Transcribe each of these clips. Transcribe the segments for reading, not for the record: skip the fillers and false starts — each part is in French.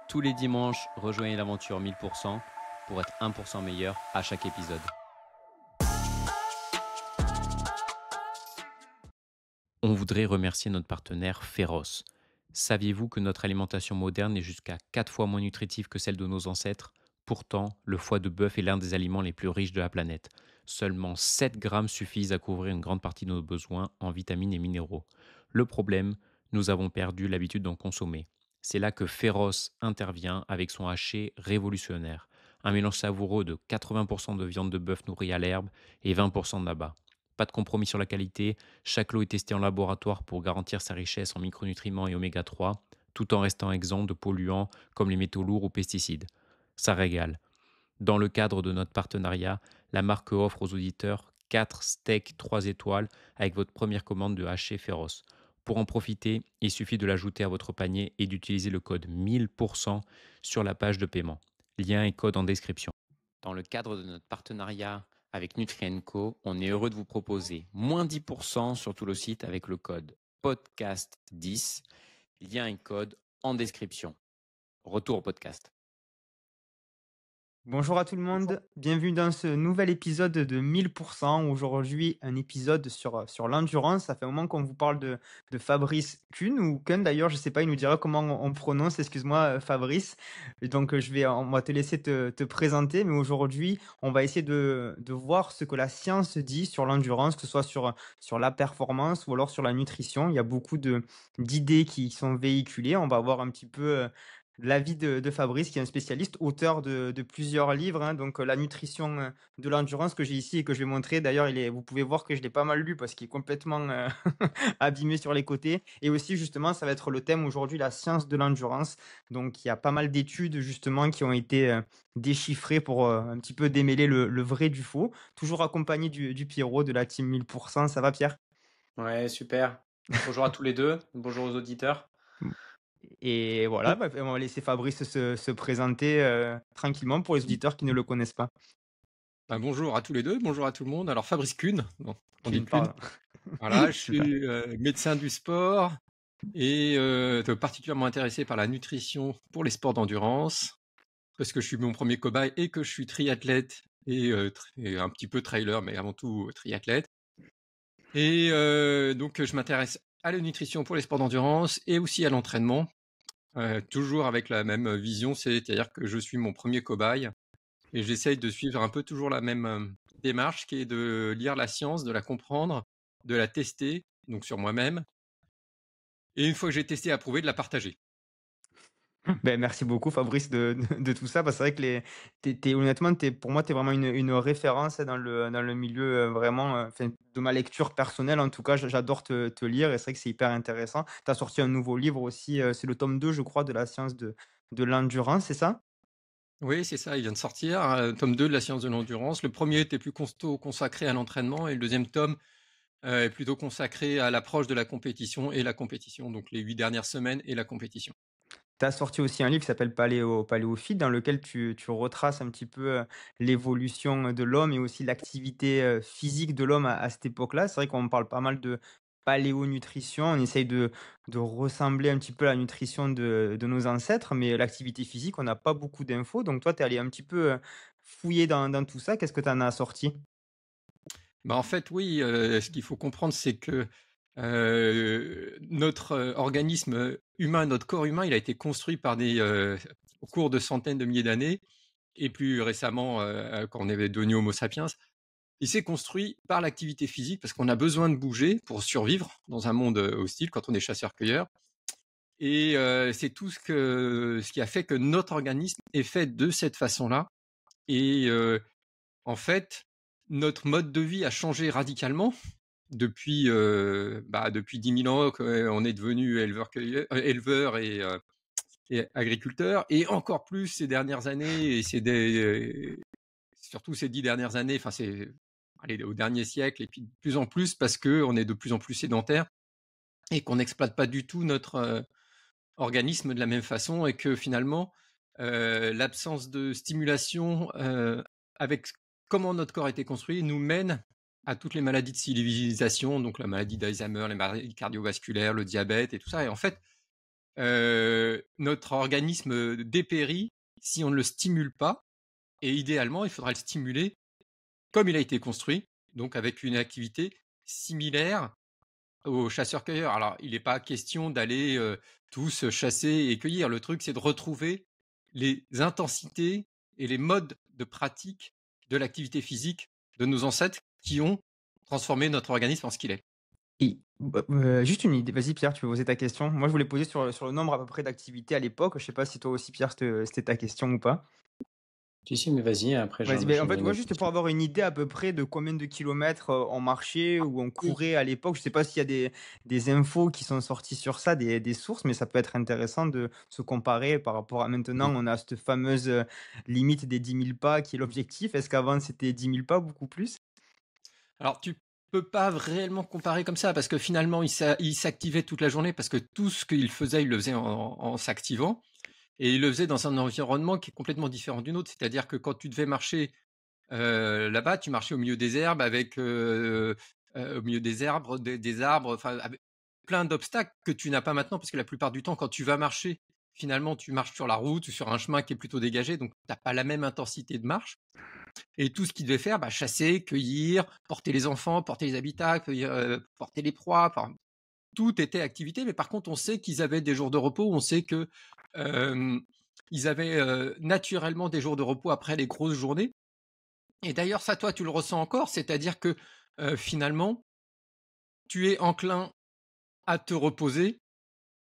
Tous les dimanches, rejoignez l'aventure 1000% pour être 1% meilleur à chaque épisode. On voudrait remercier notre partenaire Féroce. Saviez-vous que notre alimentation moderne est jusqu'à 4 fois moins nutritive que celle de nos ancêtres? Pourtant, le foie de bœuf est l'un des aliments les plus riches de la planète. Seulement 7 grammes suffisent à couvrir une grande partie de nos besoins en vitamines et minéraux. Le problème, nous avons perdu l'habitude d'en consommer. C'est là que Féroce intervient avec son haché révolutionnaire. Un mélange savoureux de 80% de viande de bœuf nourrie à l'herbe et 20% d'abat. Pas de compromis sur la qualité, chaque lot est testé en laboratoire pour garantir sa richesse en micronutriments et oméga 3, tout en restant exempt de polluants comme les métaux lourds ou pesticides. Ça régale. Dans le cadre de notre partenariat, la marque offre aux auditeurs 4 steaks 3 étoiles avec votre première commande de haché féroce. Pour en profiter, il suffit de l'ajouter à votre panier et d'utiliser le code 1000% sur la page de paiement. Lien et code en description. Dans le cadre de notre partenariat avec Nutrien&Co, on est heureux de vous proposer moins 10% sur tout le site avec le code podcast10. Lien et code en description. Retour au podcast. Bonjour à tout le monde, bienvenue dans ce nouvel épisode de 1000%. Aujourd'hui, un épisode sur l'endurance. Ça fait un moment qu'on vous parle de Fabrice Kuhn ou Kuhn d'ailleurs, je sais pas, il nous dira comment on prononce, excuse-moi Fabrice. Et donc on va te laisser te présenter, mais aujourd'hui, on va essayer de voir ce que la science dit sur l'endurance, que ce soit sur la performance ou alors sur la nutrition. Il y a beaucoup d'idées qui sont véhiculées. On va voir un petit peu l'avis de Fabrice, qui est un spécialiste, auteur de plusieurs livres, hein, donc la nutrition de l'endurance que j'ai ici et que je vais montrer. D'ailleurs, vous pouvez voir que je l'ai pas mal lu parce qu'il est complètement abîmé sur les côtés. Et aussi, justement, ça va être le thème aujourd'hui, la science de l'endurance. Donc, il y a pas mal d'études, justement, qui ont été déchiffrées pour un petit peu démêler le vrai du faux. Toujours accompagné du Pierrot de la team 1000%. Ça va, Pierre? Ouais, super. Bonjour à tous les deux. Bonjour aux auditeurs. Et voilà, bah, on va laisser Fabrice se présenter tranquillement pour les auditeurs qui ne le connaissent pas. Bonjour à tous les deux. Bonjour à tout le monde. Alors, Fabrice Kuhn. Bon, on dit Kuhn, Kuhn. pardon. Voilà, je Super. suis médecin du sport et particulièrement intéressé par la nutrition pour les sports d'endurance parce que je suis mon premier cobaye et que je suis triathlète et un petit peu trailer, mais avant tout triathlète. Et donc, je m'intéresse à la nutrition pour les sports d'endurance et aussi à l'entraînement, toujours avec la même vision, c'est-à-dire que je suis mon premier cobaye. Et j'essaye de suivre un peu toujours la même démarche qui est de lire la science, de la comprendre, de la tester, donc sur moi-même. Et une fois que j'ai testé et approuvé, de la partager. Ben, merci beaucoup Fabrice de tout ça. Parce que c'est vrai que honnêtement, pour moi, tu es vraiment une référence dans le milieu vraiment, enfin, de ma lecture personnelle. En tout cas, j'adore te lire et c'est vrai que c'est hyper intéressant. Tu as sorti un nouveau livre aussi, c'est le tome 2, je crois, de la science de l'endurance, c'est ça? Oui, c'est ça, il vient de sortir, tome 2 de la science de l'endurance. Le premier était plus consacré à l'entraînement et le deuxième tome est plutôt consacré à l'approche de la compétition et la compétition, donc les 8 dernières semaines et la compétition. Tu as sorti aussi un livre qui s'appelle Paléophyte, dans lequel tu retraces un petit peu l'évolution de l'homme et aussi l'activité physique de l'homme à cette époque-là. C'est vrai qu'on parle pas mal de paléonutrition, on essaye de ressembler un petit peu à la nutrition de nos ancêtres, mais l'activité physique, on n'a pas beaucoup d'infos. Donc toi, tu es allé un petit peu fouiller dans tout ça. Qu'est-ce que tu en as sorti? En fait, oui, ce qu'il faut comprendre, c'est que notre organisme humain, notre corps humain, il a été construit par au cours de centaines de milliers d'années, et plus récemment, quand on est devenu Homo sapiens, il s'est construit par l'activité physique parce qu'on a besoin de bouger pour survivre dans un monde hostile quand on est chasseur-cueilleur. Et c'est tout ce qui a fait que notre organisme est fait de cette façon-là. Et en fait, notre mode de vie a changé radicalement depuis 10 000 ans qu'on est devenu éleveur et agriculteur, et encore plus ces dernières années, surtout ces 10 dernières années, enfin c'est au dernier siècle, et puis de plus en plus parce qu'on est de plus en plus sédentaire et qu'on n'exploite pas du tout notre organisme de la même façon, et que finalement l'absence de stimulation avec comment notre corps a été construit nous mène à toutes les maladies de civilisation, donc la maladie d'Alzheimer, les maladies cardiovasculaires, le diabète et tout ça. Et en fait, notre organisme dépérit si on ne le stimule pas. Et idéalement, il faudra le stimuler comme il a été construit, donc avec une activité similaire aux chasseurs-cueilleurs. Alors, il n'est pas question d'aller tous chasser et cueillir. Le truc, c'est de retrouver les intensités et les modes de pratique de l'activité physique de nos ancêtres qui ont transformé notre organisme en ce qu'il est. Et juste une idée, vas-y Pierre, tu peux poser ta question. Moi, je voulais poser sur le nombre à peu près d'activités à l'époque. Je sais pas si toi aussi Pierre, c'était ta question ou pas? Si, si, mais vas-y, après Vas-y, beh, en fait, j'aurai une moi, autre juste pour question. avoir une idée à peu près de combien de kilomètres, on marchait ou on Oui. courait à l'époque. Je sais pas s'il y a des infos qui sont sorties sur ça, des sources, mais ça peut être intéressant de se comparer par rapport à maintenant. On a cette fameuse, limite des 10 000 pas qui est l'objectif. Est-ce qu'avant c'était 10 000 pas, beaucoup plus? Alors, tu peux pas réellement comparer comme ça parce que finalement, il s'activait toute la journée parce que tout ce qu'il faisait, il le faisait en s'activant. Et il le faisait dans un environnement qui est complètement différent du nôtre. C'est-à-dire que quand tu devais marcher là-bas, tu marchais au milieu des herbes avec au milieu des arbres, des arbres, enfin avec plein d'obstacles que tu n'as pas maintenant parce que la plupart du temps, quand tu vas marcher, finalement, tu marches sur la route ou sur un chemin qui est plutôt dégagé, donc tu n'as pas la même intensité de marche. Et tout ce qu'il devait faire, bah, chasser, cueillir, porter les enfants, porter les habitats, cueillir, porter les proies, enfin tout était activité. Mais par contre, on sait qu'ils avaient des jours de repos. On sait que ils avaient naturellement des jours de repos après les grosses journées. Et d'ailleurs, ça, toi, tu le ressens encore, c'est-à-dire que finalement, tu es enclin à te reposer.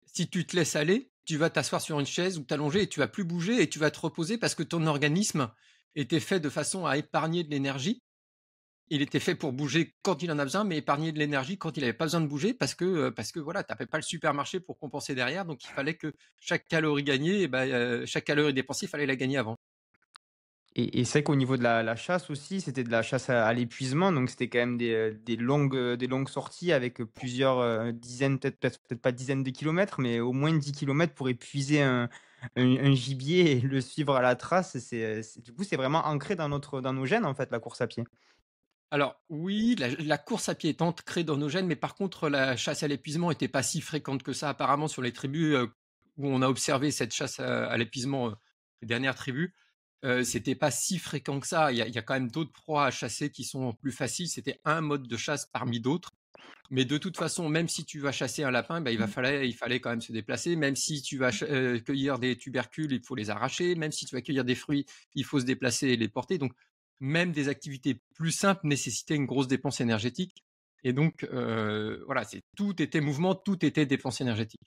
Si tu te laisses aller, tu vas t'asseoir sur une chaise ou t'allonger et tu vas plus bouger et tu vas te reposer parce que ton organisme était fait de façon à épargner de l'énergie. Il était fait pour bouger quand il en a besoin, mais épargner de l'énergie quand il n'avait pas besoin de bouger parce que voilà, tu n'avais pas le supermarché pour compenser derrière. Donc il fallait que chaque calorie gagnée, eh ben, chaque calorie dépensée, il fallait la gagner avant. Et c'est vrai qu'au niveau de la chasse aussi, c'était de la chasse à l'épuisement, donc c'était quand même des longues sorties avec, plusieurs, dizaines, peut-être pas dizaines de kilomètres, mais au moins 10 kilomètres pour épuiser un gibier et le suivre à la trace. Du coup, c'est vraiment ancré dans nos gènes, en fait, la course à pied. Alors oui, la course à pied est ancrée dans nos gènes, mais par contre la chasse à l'épuisement n'était pas si fréquente que ça apparemment sur les tribus où on a observé cette chasse à l'épuisement, les dernières tribus. C'était pas si fréquent que ça. Il y a quand même d'autres proies à chasser qui sont plus faciles. C'était un mode de chasse parmi d'autres. Mais de toute façon, même si tu vas chasser un lapin, bah, il fallait quand même se déplacer. Même si tu vas cueillir des tubercules, il faut les arracher. Même si tu vas cueillir des fruits, il faut se déplacer et les porter. Donc, même des activités plus simples nécessitaient une grosse dépense énergétique. Et donc, voilà, tout était mouvement, tout était dépense énergétique.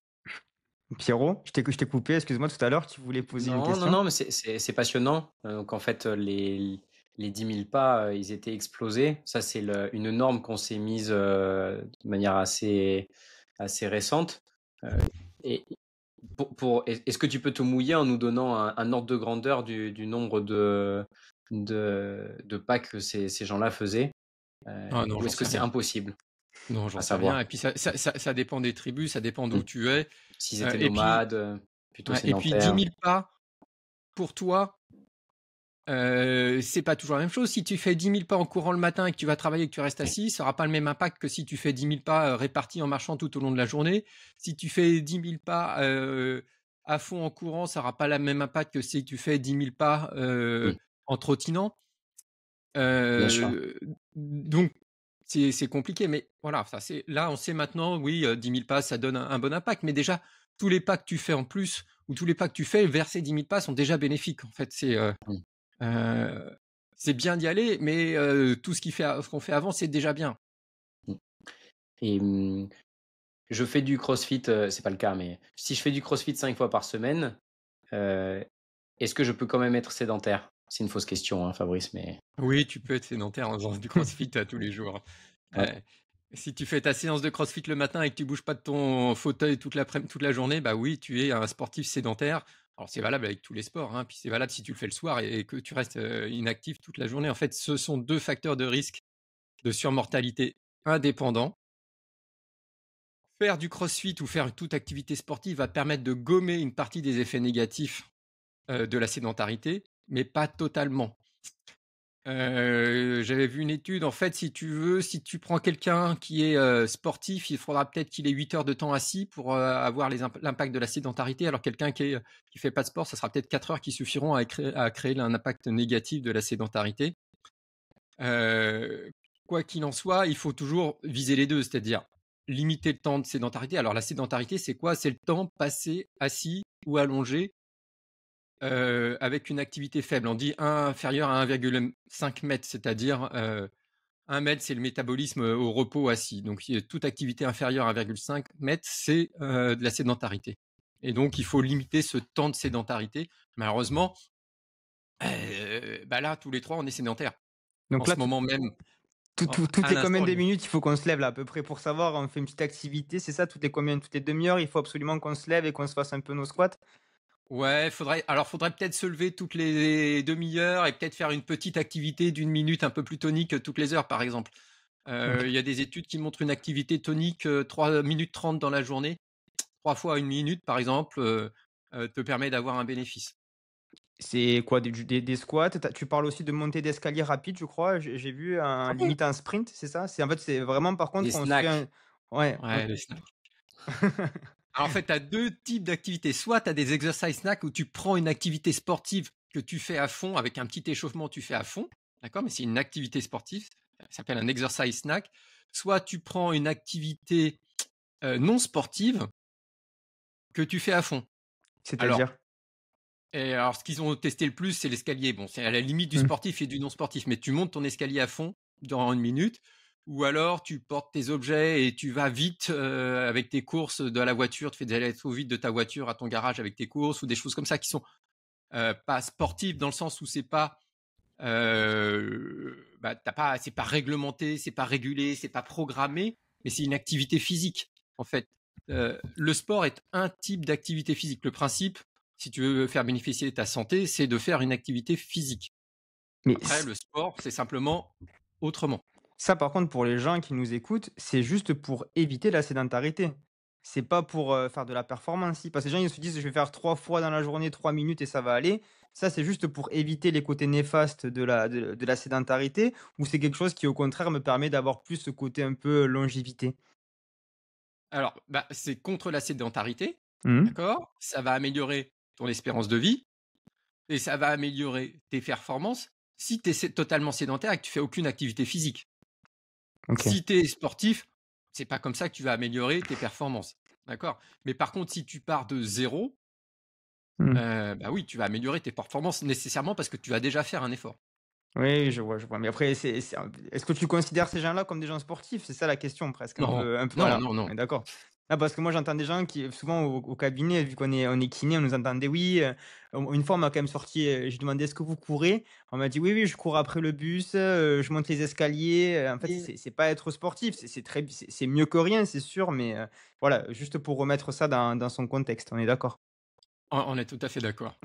Pierrot, je t'ai coupé, excuse-moi tout à l'heure, tu voulais poser une Non, non, question? non, mais c'est passionnant. Donc en fait, les 10 000 pas, ils étaient explosés. Ça, c'est une norme qu'on s'est mise de manière assez récente. Et est-ce que tu peux te mouiller en nous donnant un ordre de grandeur du nombre de pas que ces gens-là faisaient? Ah non, Ou j'en est-ce que sais c'est rien. impossible Non, à j'en sais rien. savoir? Et puis ça dépend des tribus, ça dépend Hmm. d'où tu es. S'ils étaient Et puis, nomades, plutôt ouais, et puis 10 sédentaires? 000 pas pour toi, c'est pas toujours la même chose. Si tu fais 10 000 pas en courant le matin et que tu vas travailler et que tu restes assis, ça aura pas le même impact que si tu fais 10 000 pas répartis en marchant tout au long de la journée. Si tu fais 10 000 pas à fond en courant, ça aura pas le même impact que si tu fais 10 000 pas Hmm. en trottinant. Bien sûr. Donc c'est compliqué, mais voilà, là on sait maintenant, oui, 10 000 pas, ça donne un bon impact, mais déjà tous les pas que tu fais en plus ou tous les pas que tu fais vers ces 10 000 pas sont déjà bénéfiques. En fait, Hmm. euh, c'est bien d'y aller, mais tout ce qu'on fait avant, c'est déjà bien. Hmm. Et je fais du crossfit, c'est pas le cas, mais si je fais du crossfit 5 fois par semaine, euh, est-ce que je peux quand même être sédentaire? C'est une fausse question, hein, Fabrice, mais Oui, tu peux être sédentaire en faisant du crossfit tous les jours. ouais. Euh, Si tu fais ta séance de crossfit le matin et que tu bouges pas de ton fauteuil toute la journée, bah oui, tu es un sportif sédentaire. Alors c'est valable avec tous les sports, hein, puis c'est valable si tu le fais le soir et que tu restes inactif toute la journée. En fait, ce sont deux facteurs de risque de surmortalité indépendants. Faire du crossfit ou faire toute activité sportive va permettre de gommer une partie des effets négatifs de la sédentarité, mais pas totalement. J'avais vu une étude, en fait, si tu prends quelqu'un qui est, sportif, il faudra peut-être qu'il ait 8 heures de temps assis pour, avoir l'impact de la sédentarité, alors quelqu'un qui fait pas de sport, ça sera peut-être 4 heures qui suffiront à créer un impact négatif de la sédentarité. Heu, Quoi qu'il en soit, il faut toujours viser les 2, c'est-à-dire limiter le temps de sédentarité. Alors la sédentarité, c'est quoi? C'est le temps passé assis ou allongé, avec une activité faible. On dit inférieur à 1,5 m, c'est-à-dire, 1 mètre, c'est le métabolisme, au repos assis. Donc toute activité inférieure à 1,5 m, c'est, de la sédentarité et donc il faut limiter ce temps de sédentarité. Malheureusement, bah, là, tous les 3, on est sédentaires. En Donc ce là, moment même, toutes à les combien l'instant, de minutes il faut qu'on se lève là à peu près pour savoir, on fait une petite activité, c'est ça? Toutes les combien? Toutes les demi-heures, il faut absolument qu'on se lève et qu'on se fasse un peu nos squats? ouais, faudrait peut-être se lever toutes les demi-heures et peut-être faire une petite activité d'une minute un peu plus tonique, toutes les heures, par exemple. OK. Il y a des études qui montrent une activité tonique, 3 minutes 30 dans la journée. 3 fois une minute, par exemple, te permet d'avoir un bénéfice. C'est quoi des squats? Tu parles aussi de montée d'escalier rapide, je crois? J'ai vu un Ouais. limite un sprint, c'est ça? C'est en fait, c'est vraiment par Des contre on se fait un snacks. ouais, Ouais, OK. les snacks. Alors, en fait, tu as 2 types d'activités. Soit tu as des exercise snacks où tu prends une activité sportive que tu fais à fond avec un petit échauffement, tu fais à fond, d'accord? Mais c'est une activité sportive, ça s'appelle un exercise snack. Soit tu prends une activité, non sportive que tu fais à fond. Alors C'est-à-dire? alors ce qu'ils ont testé le plus, c'est l'escalier. Bon, c'est à la limite du Mmh. sportif et du non sportif, mais tu montes ton escalier à fond durant une minute ou alors tu portes tes objets et tu vas vite, avec tes courses de la voiture, tu fais des allers-retours vite de ta voiture à ton garage avec tes courses ou des choses comme ça qui sont, pas sportives dans le sens où c'est pas, bah, tu pas c'est pas réglementé, c'est pas régulé, c'est pas programmé, mais c'est une activité physique, en fait. Le sport est un type d'activité physique. Le principe, si tu veux faire bénéficier ta santé, c'est de faire une activité physique. Mais Après, le sport, c'est simplement autrement. ça, par contre, pour les gens qui nous écoutent, c'est juste pour éviter la sédentarité. C'est pas pour, faire de la performance, si? Parce que les gens, ils se disent: «Je vais faire 3 fois dans la journée 3 minutes et ça va aller». Ça, c'est juste pour éviter les côtés néfastes de la sédentarité ou c'est quelque chose qui, au contraire, me permet d'avoir plus ce côté un peu longévité? Alors, bah, c'est contre la sédentarité, Mmh. d'accord? Ça va améliorer ton espérance de vie et ça va améliorer tes performances si tu es totalement sédentaire et que tu fais aucune activité physique. OK. Si tu es sportif, c'est pas comme ça que tu vas améliorer tes performances, d'accord? Mais par contre, si tu pars de zéro, Mmh. bah, oui, tu vas améliorer tes performances nécessairement parce que tu vas déjà faire un effort. Oui, je vois, je vois. Mais après, c'est un est-ce que tu considères ces gens-là comme des gens sportifs? C'est ça la question presque, Non, un peu non, voilà, non, non. on est d'accord. Ah parce que moi j'entends des gens qui souvent au cabinet, vu qu'on est kiné, on nous entendait: «Oui», une fois on m'a quand même sorti, j'ai demandé: «Est-ce que vous courez?» On m'a dit: «Oui, oui, je cours après le bus, je monte les escaliers», en fait, c'est pas être sportif, c'est mieux que rien, c'est sûr, mais voilà, juste pour remettre ça dans son contexte, on est d'accord? On est tout à fait d'accord.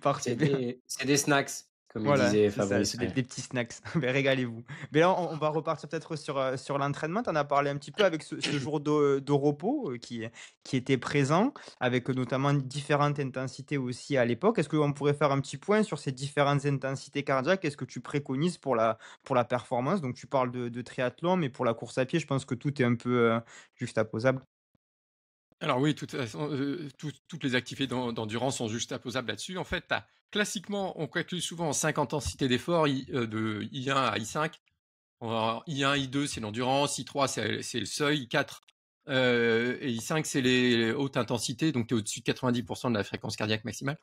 Parfait. C'est des snacks, comme il Voilà, disait c'est ça, Fabrice, c'est ouais. des petits snacks. Beh, régalez-vous. Mais là, on va repartir peut-être sur l'entraînement. Tu en as parlé un petit peu avec ce jour de repos, qui était présent, avec, notamment différentes intensités aussi à l'époque. Est-ce qu'on pourrait faire un petit point sur ces différentes intensités cardiaques? Qu'est-ce que tu préconises pour la performance? Donc tu parles de triathlon, mais pour la course à pied, je pense que tout est un peu, juxtaposable. Alors oui, de toute façon, toutes les activités d'endurance sont juxtaposables là-dessus. En fait, classiquement, on calcule souvent en 5 intensités d'effort, de I1 à I5. Alors, I1, I2, c'est l'endurance, I3, c'est le seuil, I4 et I5, c'est les hautes intensités, donc tu es au-dessus de 90% de la fréquence cardiaque maximale.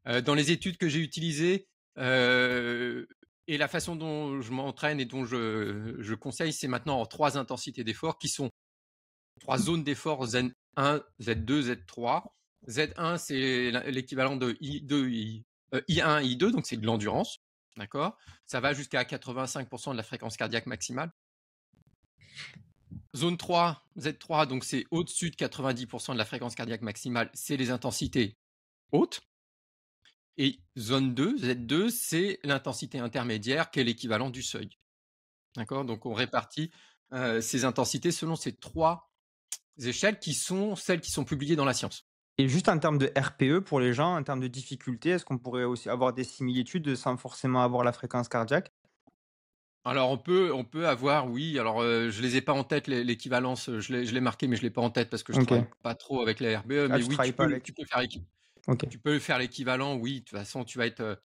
Dans les études que j'ai utilisées, et la façon dont je m'entraîne et dont je conseille, c'est maintenant en 3 intensités d'effort qui sont 3 zones d'effort Z1, Z2, Z3. Z1, c'est l'équivalent de I2, I1, I2, donc c'est de l'endurance, d'accord? Ça va jusqu'à 85% de la fréquence cardiaque maximale. Zone 3, Z3, donc c'est au-dessus de 90% de la fréquence cardiaque maximale, c'est les intensités hautes. Et zone 2, Z2, c'est l'intensité intermédiaire qui est l'équivalent du seuil. D'accord? Donc on répartit ces intensités selon ces 3 échelles qui sont celles qui sont publiées dans la science. Et juste en termes de RPE pour les gens, en termes de difficulté, est-ce qu'on pourrait aussi avoir des similitudes sans forcément avoir la fréquence cardiaque? Alors on peut avoir oui, alors, je les ai pas en tête l'équivalence, je l'ai marqué, mais je l'ai pas en tête parce que je travaille OK. pas trop avec la RBE, Ah, mais tu oui, travailles pas avec? OK. tu peux faire l'équivalent, oui, de toute façon tu vas être,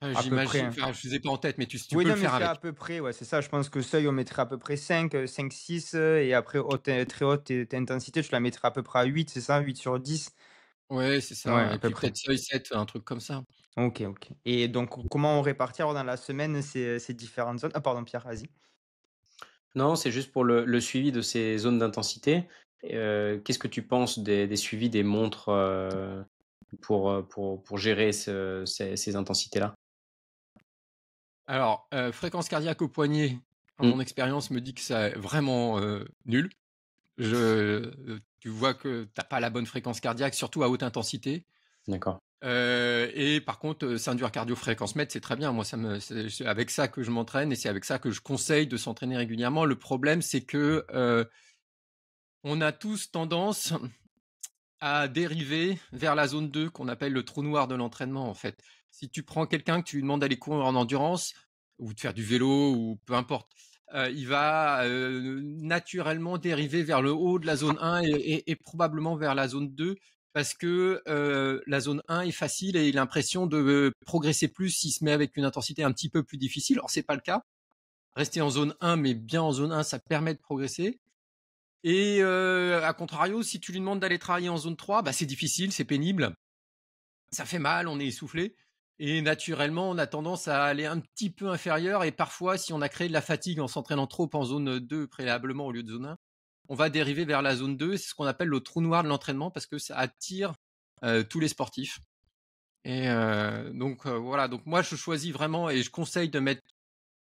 À peu près, j'imagine hein. enfin je les ai pas en tête, mais tu Oui, peux le non, mais faire c'est à avec. peu près, ouais, c'est ça. Je pense que seuil, on mettrait à peu près 5, 6, et après haute, très haute intensité, tu la mettrais à peu près à 8, c'est ça? 8/10. Ouais, c'est Ouais, ça à et peu puis près. peut-être seuil 7, un truc comme ça. OK, OK. Et donc comment on répartit alors dans la semaine ces différentes zones? Ah pardon Pierre, vas-y. Non, c'est juste pour le suivi de ces zones d'intensité. Qu'est-ce que tu penses des suivis des montres, pour gérer ces intensités-là? Fréquence cardiaque au poignet, Mmh, mon expérience me dit que c'est vraiment, nul. Tu vois que tu as pas la bonne fréquence cardiaque, surtout à haute intensité. d'accord. Et par contre, ceinture cardio-fréquence-mètre, c'est très bien. Moi, c'est avec ça que je m'entraîne et c'est avec ça que je conseille de s'entraîner régulièrement. Le problème, c'est que, on a tous tendance à dériver vers la zone 2 qu'on appelle le trou noir de l'entraînement, en fait. Si tu prends quelqu'un que tu lui demandes d'aller courir en endurance ou de faire du vélo ou peu importe, il va, naturellement dériver vers le haut de la zone 1 et probablement vers la zone 2 parce que, la zone 1 est facile et il a l'impression de, progresser plus s'il se met avec une intensité un petit peu plus difficile. Or c'est pas le cas. Rester en zone 1, mais bien en zone 1, ça permet de progresser. Et à contrario, si tu lui demandes d'aller travailler en zone 3, bah, c'est difficile, c'est pénible, ça fait mal, on est essoufflé et naturellement, on a tendance à aller un petit peu inférieur et parfois, si on a créé de la fatigue en s'entraînant trop en zone 2 préalablement au lieu de zone 1, on va dériver vers la zone 2. C'est ce qu'on appelle le trou noir de l'entraînement parce que ça attire, tous les sportifs et voilà, donc moi, je choisis vraiment et je conseille de mettre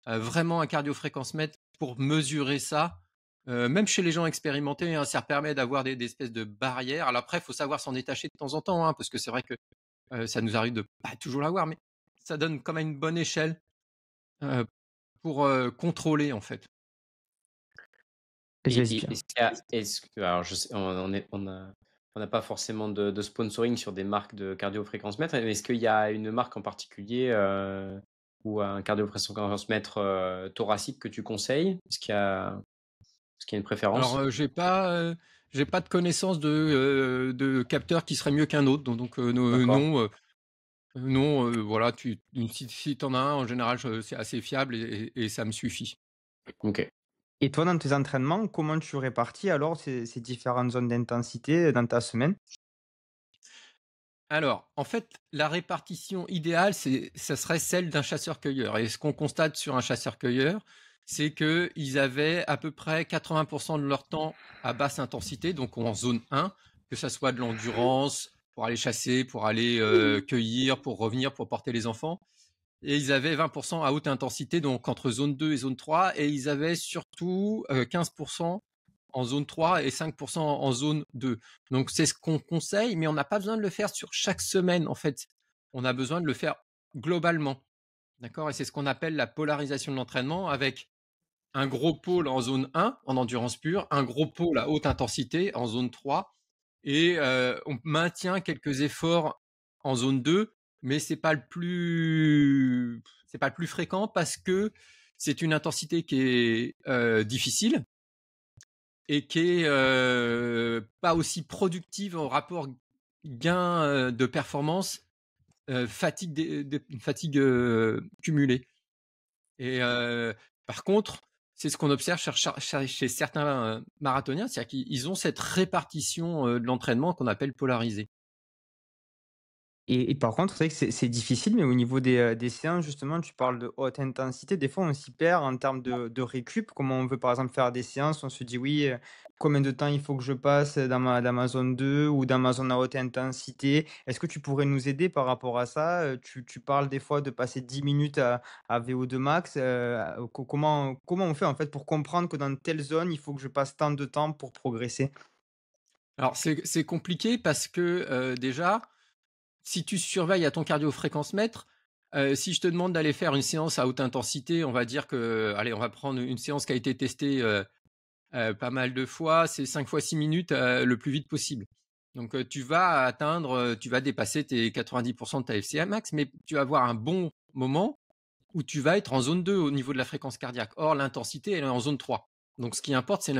vraiment un cardio-fréquence-mètre pour mesurer ça. Même chez les gens expérimentés, hein, ça permet d'avoir des espèces de barrières. Alors après, il faut savoir s'en détacher de temps en temps, hein, parce que c'est vrai que ça nous arrive de pas toujours l'avoir, mais ça donne quand même une bonne échelle euh, pour contrôler en fait. Vas-y, Et vas-y et Pierre. est-ce que alors je sais on n'a pas forcément de sponsoring sur des marques de cardio-fréquence-mètre, mais est-ce qu'il y a une marque en particulier, ou un cardio-fréquence-mètre, thoracique que tu conseilles? Est-ce qu'il y a une Alors préférence? j'ai pas de connaissance de capteur qui serait mieux qu'un autre, D'accord, non. Non, voilà, si tu en as un, en général, c'est assez fiable et ça me suffit. OK. Et toi, dans tes entraînements, comment tu répartis alors ces différentes zones d'intensité dans ta semaine? Alors, en fait, la répartition idéale, ça serait celle d'un chasseur-cueilleur. Et ce qu'on constate sur un chasseur-cueilleur, c'est qu'ils avaient à peu près 80% de leur temps à basse intensité, donc en zone 1, que ça soit de l'endurance, pour aller chasser, pour aller cueillir, pour revenir, pour porter les enfants. Et ils avaient 20% à haute intensité, donc entre zone 2 et zone 3. Et ils avaient surtout 15% en zone 3 et 5% en zone 2. Donc c'est ce qu'on conseille, mais on n'a pas besoin de le faire sur chaque semaine en fait. On a besoin de le faire globalement. D'accord. Et c'est ce qu'on appelle la polarisation de l'entraînement avec un gros pôle en zone 1 en endurance pure, un gros pôle à haute intensité en zone 3 et on maintient quelques efforts en zone 2, mais c'est pas le plus fréquent parce que c'est une intensité qui est difficile et qui est pas aussi productive en rapport gain de performance, fatigue cumulée. Et par contre, c'est ce qu'on observe chez certains marathoniens, c'est-à-dire qu'ils ont cette répartition de l'entraînement qu'on appelle polarisée. Et par contre, c'est vrai que c'est difficile, mais au niveau des séances, justement, tu parles de haute intensité. Des fois, on s'y perd en termes de récup. Comment on veut, par exemple, faire des séances, on se dit: «Oui, combien de temps il faut que je passe dans ma zone 2 ou dans ma zone à haute intensité?» Est-ce que tu pourrais nous aider par rapport à ça? Tu parles des fois de passer 10 minutes à VO2 max, comment on fait, en fait, pour comprendre que dans telle zone, il faut que je passe tant de temps pour progresser? Alors c'est compliqué parce que déjà, si tu surveilles à ton cardio-fréquence-mètre, si je te demande d'aller faire une séance à haute intensité, on va dire que, allez, on va prendre une séance qui a été testée pas mal de fois, c'est 5 fois 6 minutes le plus vite possible. Donc, tu vas dépasser tes 90% de ta FCA max, mais tu vas avoir un bon moment où tu vas être en zone 2 au niveau de la fréquence cardiaque. Or, l'intensité, elle est en zone 3. Donc, ce qui importe, c'est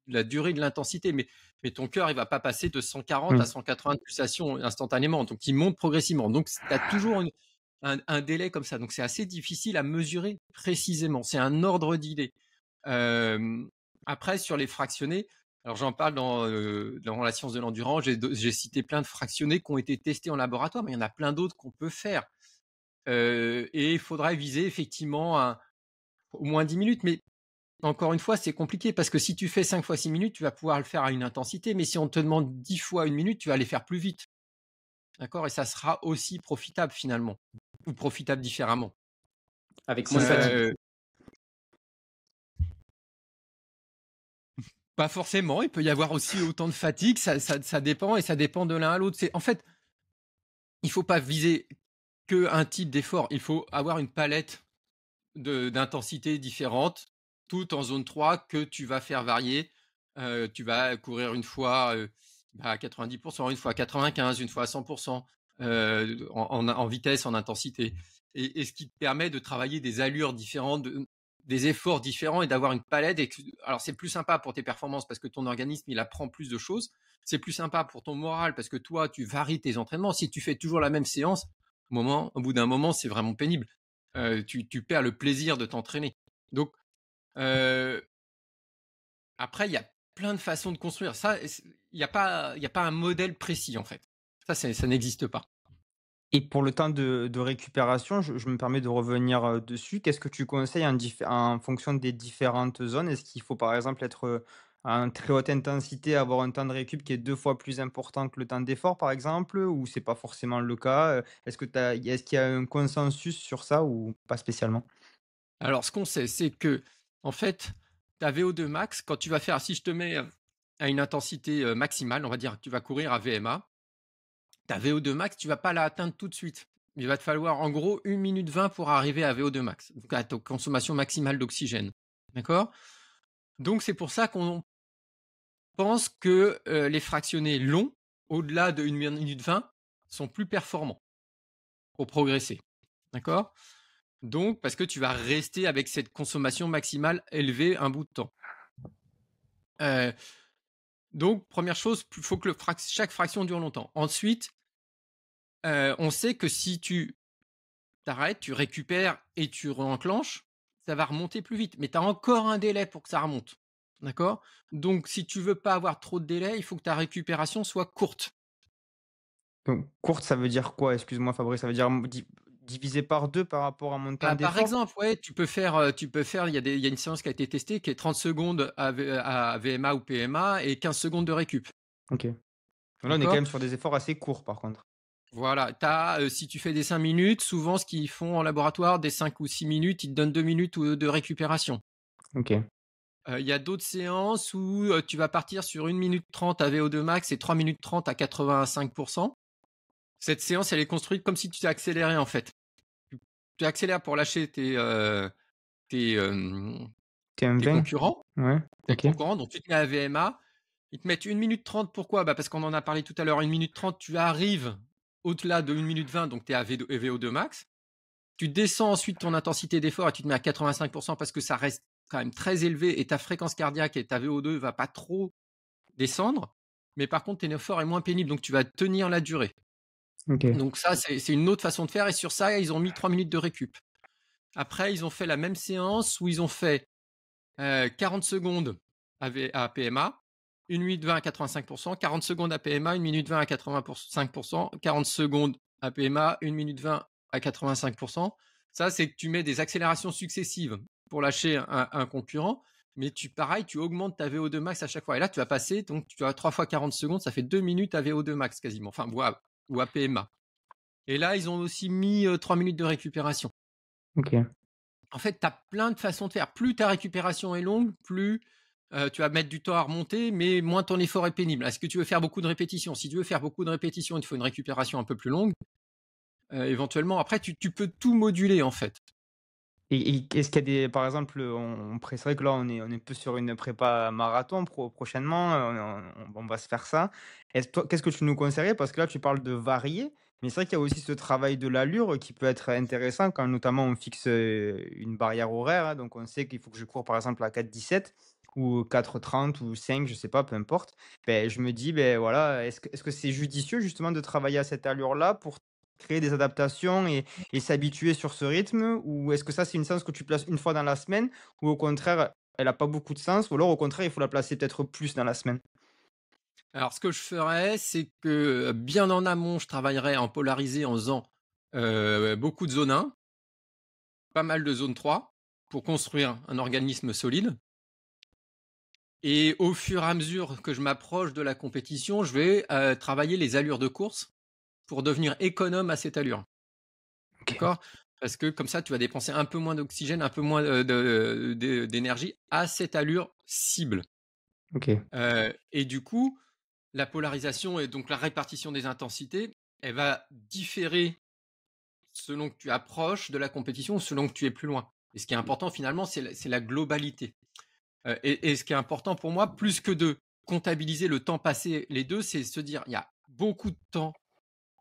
la durée de l'intensité. Mais ton cœur, il va pas passer de 140 à 180 pulsations instantanément. Donc, il monte progressivement. Donc, tu as toujours un délai comme ça. Donc, c'est assez difficile à mesurer précisément. C'est un ordre d'idée. Après, sur les fractionnés, alors j'en parle dans la science de l'endurance, j'ai cité plein de fractionnés qui ont été testés en laboratoire, mais il y en a plein d'autres qu'on peut faire. Et il faudrait viser effectivement au moins 10 minutes. Mais encore une fois, c'est compliqué parce que si tu fais 5 fois 6 minutes, tu vas pouvoir le faire à une intensité. Mais si on te demande 10 fois 1 minute, tu vas les faire plus vite. D'accord? Et ça sera aussi profitable finalement. Ou profitable différemment. Avec moins de fatigue. Pas forcément. Il peut y avoir aussi autant de fatigue. Ça dépend et ça dépend de l'un à l'autre. En fait, il ne faut pas viser qu'un type d'effort. Il faut avoir une palette d'intensité différente, tout en zone 3 que tu vas faire varier. Tu vas courir une fois à 90%, une fois à 95%, une fois à 100%, en vitesse, en intensité. Et ce qui te permet de travailler des allures différentes, des efforts différents et d'avoir une palette. Alors, c'est plus sympa pour tes performances parce que ton organisme, il apprend plus de choses. C'est plus sympa pour ton moral parce que toi, tu varies tes entraînements. Si tu fais toujours la même séance, au bout d'un moment, c'est vraiment pénible. Tu perds le plaisir de t'entraîner. Donc, après, il y a plein de façons de construire. Ça, il n'y a pas un modèle précis, en fait. Ça n'existe pas. Et pour le temps de récupération, je me permets de revenir, dessus. Qu'est-ce que tu conseilles en fonction des différentes zones? Est-ce qu'il faut, par exemple, être, à une très haute intensité, avoir un temps de récup qui est 2 fois plus important que le temps d'effort, par exemple? Ou c'est pas forcément le cas? Est-ce qu'il y a un consensus sur ça ou pas spécialement? Alors, ce qu'on sait, c'est que, en fait, ta VO2 max, quand tu vas faire, si je te mets à une intensité maximale, on va dire que tu vas courir à VMA, ta VO2 max, tu vas pas la atteindre tout de suite. Il va te falloir en gros 1 minute 20 pour arriver à VO2 max, donc à ta consommation maximale d'oxygène. D'accord? Donc, c'est pour ça qu'on pense que les fractionnés longs, au-delà de 1 minute 20, sont plus performants pour progresser. D'accord? Donc, parce que tu vas rester avec cette consommation maximale élevée un bout de temps. Donc, première chose, il faut que chaque fraction dure longtemps. Ensuite, on sait que si tu t'arrêtes, tu récupères et tu enclenches, ça va remonter plus vite. Mais tu as encore un délai pour que ça remonte. D'accord? Donc, si tu veux pas avoir trop de délai, il faut que ta récupération soit courte. Donc courte, ça veut dire quoi? Excuse-moi Fabrice, ça veut dire divisé par 2 par rapport à mon temps Bah, par d'effort? exemple, ouais, tu peux faire, il y a une séance qui a été testée qui est 30 secondes à VMA ou PMA et 15 secondes de récup. OK. Donc là, on est quand D'accord? même sur des efforts assez courts par contre. Voilà, si tu fais des 5 minutes, souvent ce qu'ils font en laboratoire, des 5 ou 6 minutes, ils te donnent 2 minutes de récupération. OK. Il y a d'autres séances où tu vas partir sur 1 minute 30 à VO2 max et 3 minutes 30 à 85%. Cette séance, elle est construite comme si tu t'es accéléré en fait. Tu accélères pour lâcher tes, tes TM20? concurrents. Ouais, Tes OK. concurrents, donc tu te mets à VMA, ils te mettent 1 minute 30, pourquoi? Bah, parce qu'on en a parlé tout à l'heure, 1 minute 30, tu arrives au-delà de 1 minute 20, donc tu es à VO2 max. Tu descends ensuite ton intensité d'effort et tu te mets à 85% parce que ça reste quand même très élevé et ta fréquence cardiaque et ta VO2 va pas trop descendre. Mais par contre, ton effort est moins pénible, donc tu vas tenir la durée. OK. Donc ça, c'est une autre façon de faire et sur ça, ils ont mis 3 minutes de récup. Après, ils ont fait la même séance où ils ont fait 40 secondes à PMA, 1 minute 20 à 85%, 40 secondes à PMA, 1 minute 20 à 85%, 40 secondes à PMA, 1 minute 20 à 85%. Ça, c'est que tu mets des accélérations successives pour lâcher un concurrent, mais pareil, tu augmentes ta VO2 max à chaque fois. Et là, tu vas passer, donc tu as 3 fois 40 secondes, ça fait 2 minutes à VO2 max quasiment, enfin, ou à PMA. Et là, ils ont aussi mis 3 minutes de récupération. OK. En fait, tu as plein de façons de faire. Plus ta récupération est longue, plus tu vas mettre du temps à remonter, mais moins ton effort est pénible. Est-ce que tu veux faire beaucoup de répétitions? Si tu veux faire beaucoup de répétitions, il te faut une récupération un peu plus longue. Éventuellement, après, tu peux tout moduler en fait. Et est-ce qu'il y a des par exemple, c'est vrai que là, on est un peu sur une prépa marathon prochainement, on va se faire ça. Qu'est-ce que tu nous conseillerais? Parce que là, tu parles de varier, mais c'est vrai qu'il y a aussi ce travail de l'allure qui peut être intéressant quand notamment on fixe, une barrière horaire, hein. Donc on sait qu'il faut que je cours par exemple à 4:17 ou 4:30 ou 5, je sais pas, peu importe. Ben je me dis, ben voilà, est-ce que c'est judicieux justement de travailler à cette allure-là pour créer des adaptations et s'habituer sur ce rythme? Ou est-ce que ça, c'est une séance que tu places une fois dans la semaine? Ou au contraire, elle a pas beaucoup de sens? Ou alors au contraire, il faut la placer peut-être plus dans la semaine? Alors, ce que je ferais, c'est que bien en amont, je travaillerais en polarisé en faisant beaucoup de zone 1, pas mal de zone 3, pour construire un organisme solide. Et au fur et à mesure que je m'approche de la compétition, je vais travailler les allures de course pour devenir économe à cette allure. OK, D'accord? Parce que comme ça, tu vas dépenser un peu moins d'oxygène, un peu moins d'énergie à cette allure cible. OK. Et du coup, la polarisation et donc la répartition des intensités, elle va différer selon que tu approches de la compétition, selon que tu es plus loin. Et ce qui est important finalement, c'est la globalité. Et ce qui est important pour moi, plus que de comptabiliser le temps passé les deux, c'est se dire, il y a beaucoup de temps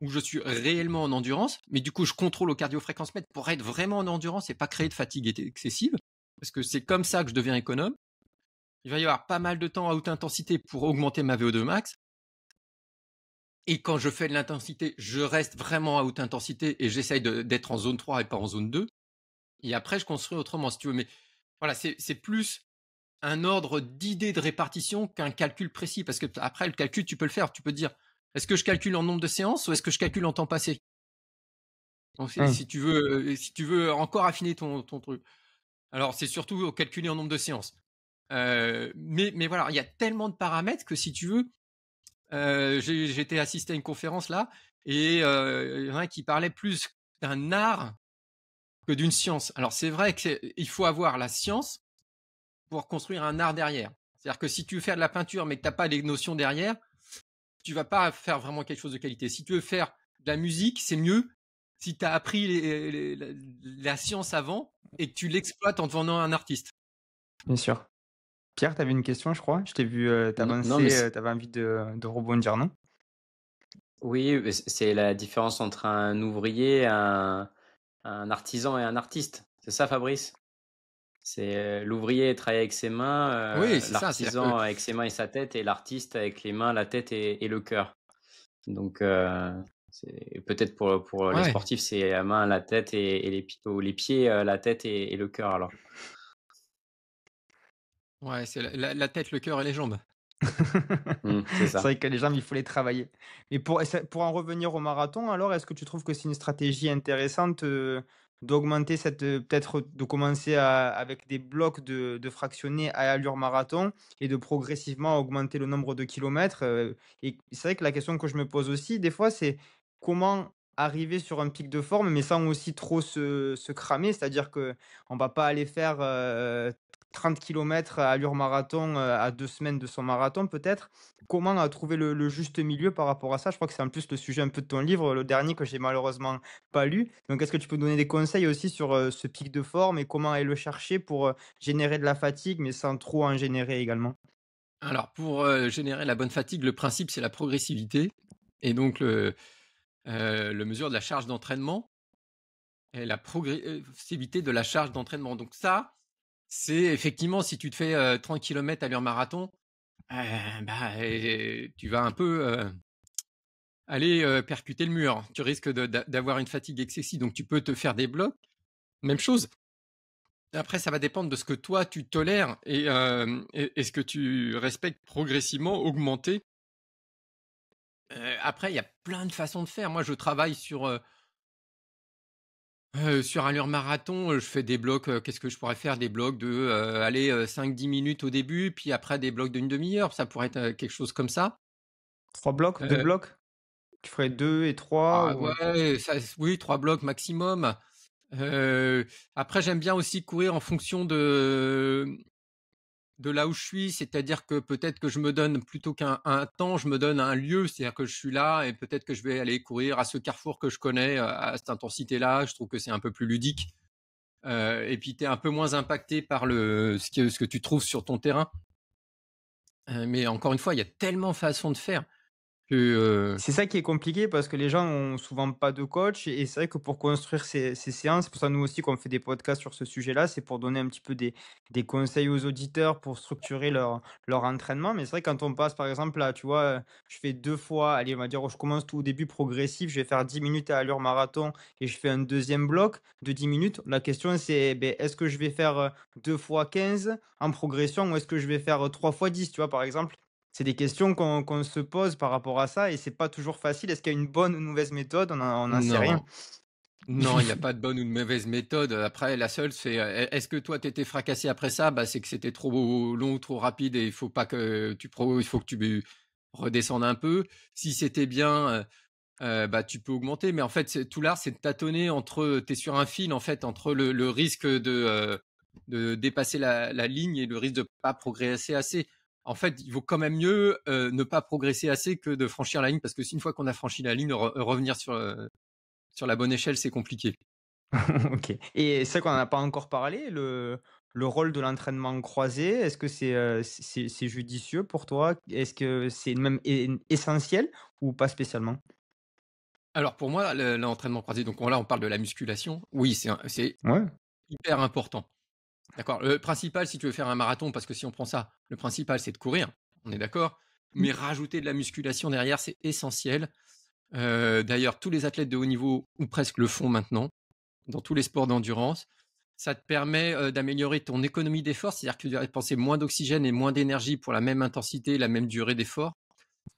où je suis réellement en endurance, mais du coup, je contrôle au cardio-fréquence-mètre pour être vraiment en endurance et pas créer de fatigue excessive, parce que c'est comme ça que je deviens économe. Il va y avoir pas mal de temps à haute intensité pour augmenter ma VO2 max. Et quand je fais de l'intensité, je reste vraiment à haute intensité et j'essaye d'être en zone 3 et pas en zone 2. Et après, je construis autrement, si tu veux. Mais voilà, c'est plus un ordre d'idées de répartition qu'un calcul précis. Parce que après, le calcul, tu peux le faire. Tu peux te dire, est-ce que je calcule en nombre de séances ou est-ce que je calcule en temps passé? Donc, Mmh. si tu veux encore affiner ton truc. Alors, c'est surtout calculer en nombre de séances. Mais voilà, il y a tellement de paramètres que si tu veux, j'ai été assisté à une conférence là, et il y en a un qui parlait plus d'un art que d'une science. Alors c'est vrai qu'il faut avoir la science pour construire un art derrière. C'est-à-dire que si tu veux faire de la peinture mais que tu n'as pas les notions derrière, tu vas pas faire vraiment quelque chose de qualité. Si tu veux faire de la musique, c'est mieux si tu as appris la science avant et que tu l'exploites en devenant un artiste. Bien sûr. Pierre, tu avais une question, je crois? Je t'ai vu, Non, mais t'avancer, tu avais envie de rebondir, non? oui, mais c'est la différence entre un ouvrier, un artisan et un artiste. C'est ça, Fabrice? C'est l'ouvrier travaille avec ses mains, Oui, c'est ça. C'est-à-dire que l'artisan avec ses mains et sa tête, et l'artiste avec les mains, la tête et le cœur. Donc, c'est peut-être pour les ouais, sportifs, c'est la main, la tête et ou les pieds, la tête et le cœur alors. ouais, c'est la tête, le cœur et les jambes. C'est C'est ça. vrai que les jambes, il faut les travailler. Mais pour en revenir au marathon, alors, est-ce que tu trouves que c'est une stratégie intéressante, d'augmenter cette, peut-être de commencer avec des blocs de fractionnés à allure marathon et de progressivement augmenter le nombre de kilomètres? Et c'est vrai que la question que je me pose aussi, des fois, c'est comment arriver sur un pic de forme, mais sans aussi trop se cramer? C'est-à-dire que on va pas aller faire, 30 kilomètres à allure marathon, à 2 semaines de son marathon peut-être. Comment, trouver le juste milieu par rapport à ça? Je crois que c'est en plus le sujet un peu de ton livre, le dernier que j'ai malheureusement pas lu. Donc est-ce que tu peux donner des conseils aussi sur, ce pic de forme et comment aller le chercher pour, générer de la fatigue, mais sans trop en générer également? Alors pour, générer la bonne fatigue, le principe, c'est la progressivité et donc le mesure de la charge d'entraînement et la progressivité de la charge d'entraînement. Donc ça, c'est effectivement si tu te fais, 30 kilomètres à l'heure marathon, tu vas un peu, aller, percuter le mur. Tu risques d'avoir une fatigue excessive, donc tu peux te faire des blocs. Même chose, après ça va dépendre de ce que toi tu tolères et ce que tu respectes progressivement, augmenter. Après, il y a plein de façons de faire. Moi, je travaille sur allure marathon, je fais des blocs, qu'est-ce que je pourrais faire? Des blocs de, allez, 5-10 minutes au début, puis après des blocs d'une demi heure. Ça pourrait être, quelque chose comme ça. 3 blocs? 2 Heu, blocs? Tu ferais 2 et 3 ou? ouais, ça oui, 3 blocs maximum. Heu, Après, j'aime bien aussi courir en fonction de là où je suis, c'est-à-dire que peut-être que je me donne plutôt qu'un temps, je me donne un lieu, c'est-à-dire que je suis là et peut-être que je vais aller courir à ce carrefour que je connais, à cette intensité-là. Je trouve que c'est un peu plus ludique. et puis tu es un peu moins impacté par ce que tu trouves sur ton terrain. Mais encore une fois, il y a tellement de façons de faire que, C'est ça qui est compliqué parce que les gens ont souvent pas de coach et c'est vrai que pour construire ces séances, c'est pour ça nous aussi qu'on fait des podcasts sur ce sujet-là, c'est pour donner un petit peu des conseils aux auditeurs pour structurer leur entraînement. Mais c'est vrai quand on passe par exemple là, tu vois, je fais 2 fois, allez on va dire je commence tout au début progressif, je vais faire 10 minutes à allure marathon et je fais un deuxième bloc de 10 minutes. La question c'est, beh, est-ce que je vais faire, 2 fois 15 en progression ou est-ce que je vais faire, 3 fois 10, tu vois par exemple? C'est des questions qu'on se pose par rapport à ça et c'est pas toujours facile. Est-ce qu'il y a une bonne ou une mauvaise méthode? On n'en sait rien. non. Non, il n'y a pas de bonne ou de mauvaise méthode. Après, la seule, c'est est-ce que toi, t'étais fracassé après ça? Bah, c'est que c'était trop long ou trop rapide et il faut pas que il faut que tu redescendes un peu. Si c'était bien, bah, tu peux augmenter. Mais en fait, tout l'art, c'est de tâtonner t'es sur un fil, en fait, entre le risque de dépasser la ligne et le risque de pas progresser assez. En fait, il vaut quand même mieux ne pas progresser assez que de franchir la ligne parce que si une fois qu'on a franchi la ligne, revenir sur la bonne échelle, c'est compliqué. OK et c'est vrai qu'on en a pas encore parlé, le rôle de l'entraînement croisé, est-ce que c'est judicieux pour toi? Est-ce que c'est même essentiel ou pas spécialement? Alors pour moi, l'entraînement croisé, donc là on parle de la musculation. Oui, c'est Ouais. hyper important. D'accord. Le principal, si tu veux faire un marathon, parce que si on prend ça, le principal c'est de courir. On est d'accord. Mmh. Mais rajouter de la musculation derrière, c'est essentiel. D'ailleurs, tous les athlètes de haut niveau ou presque le font maintenant dans tous les sports d'endurance. Ça te permet d'améliorer ton économie d'effort, c'est-à-dire que tu vas dépenser moins d'oxygène et moins d'énergie pour la même intensité, la même durée d'effort.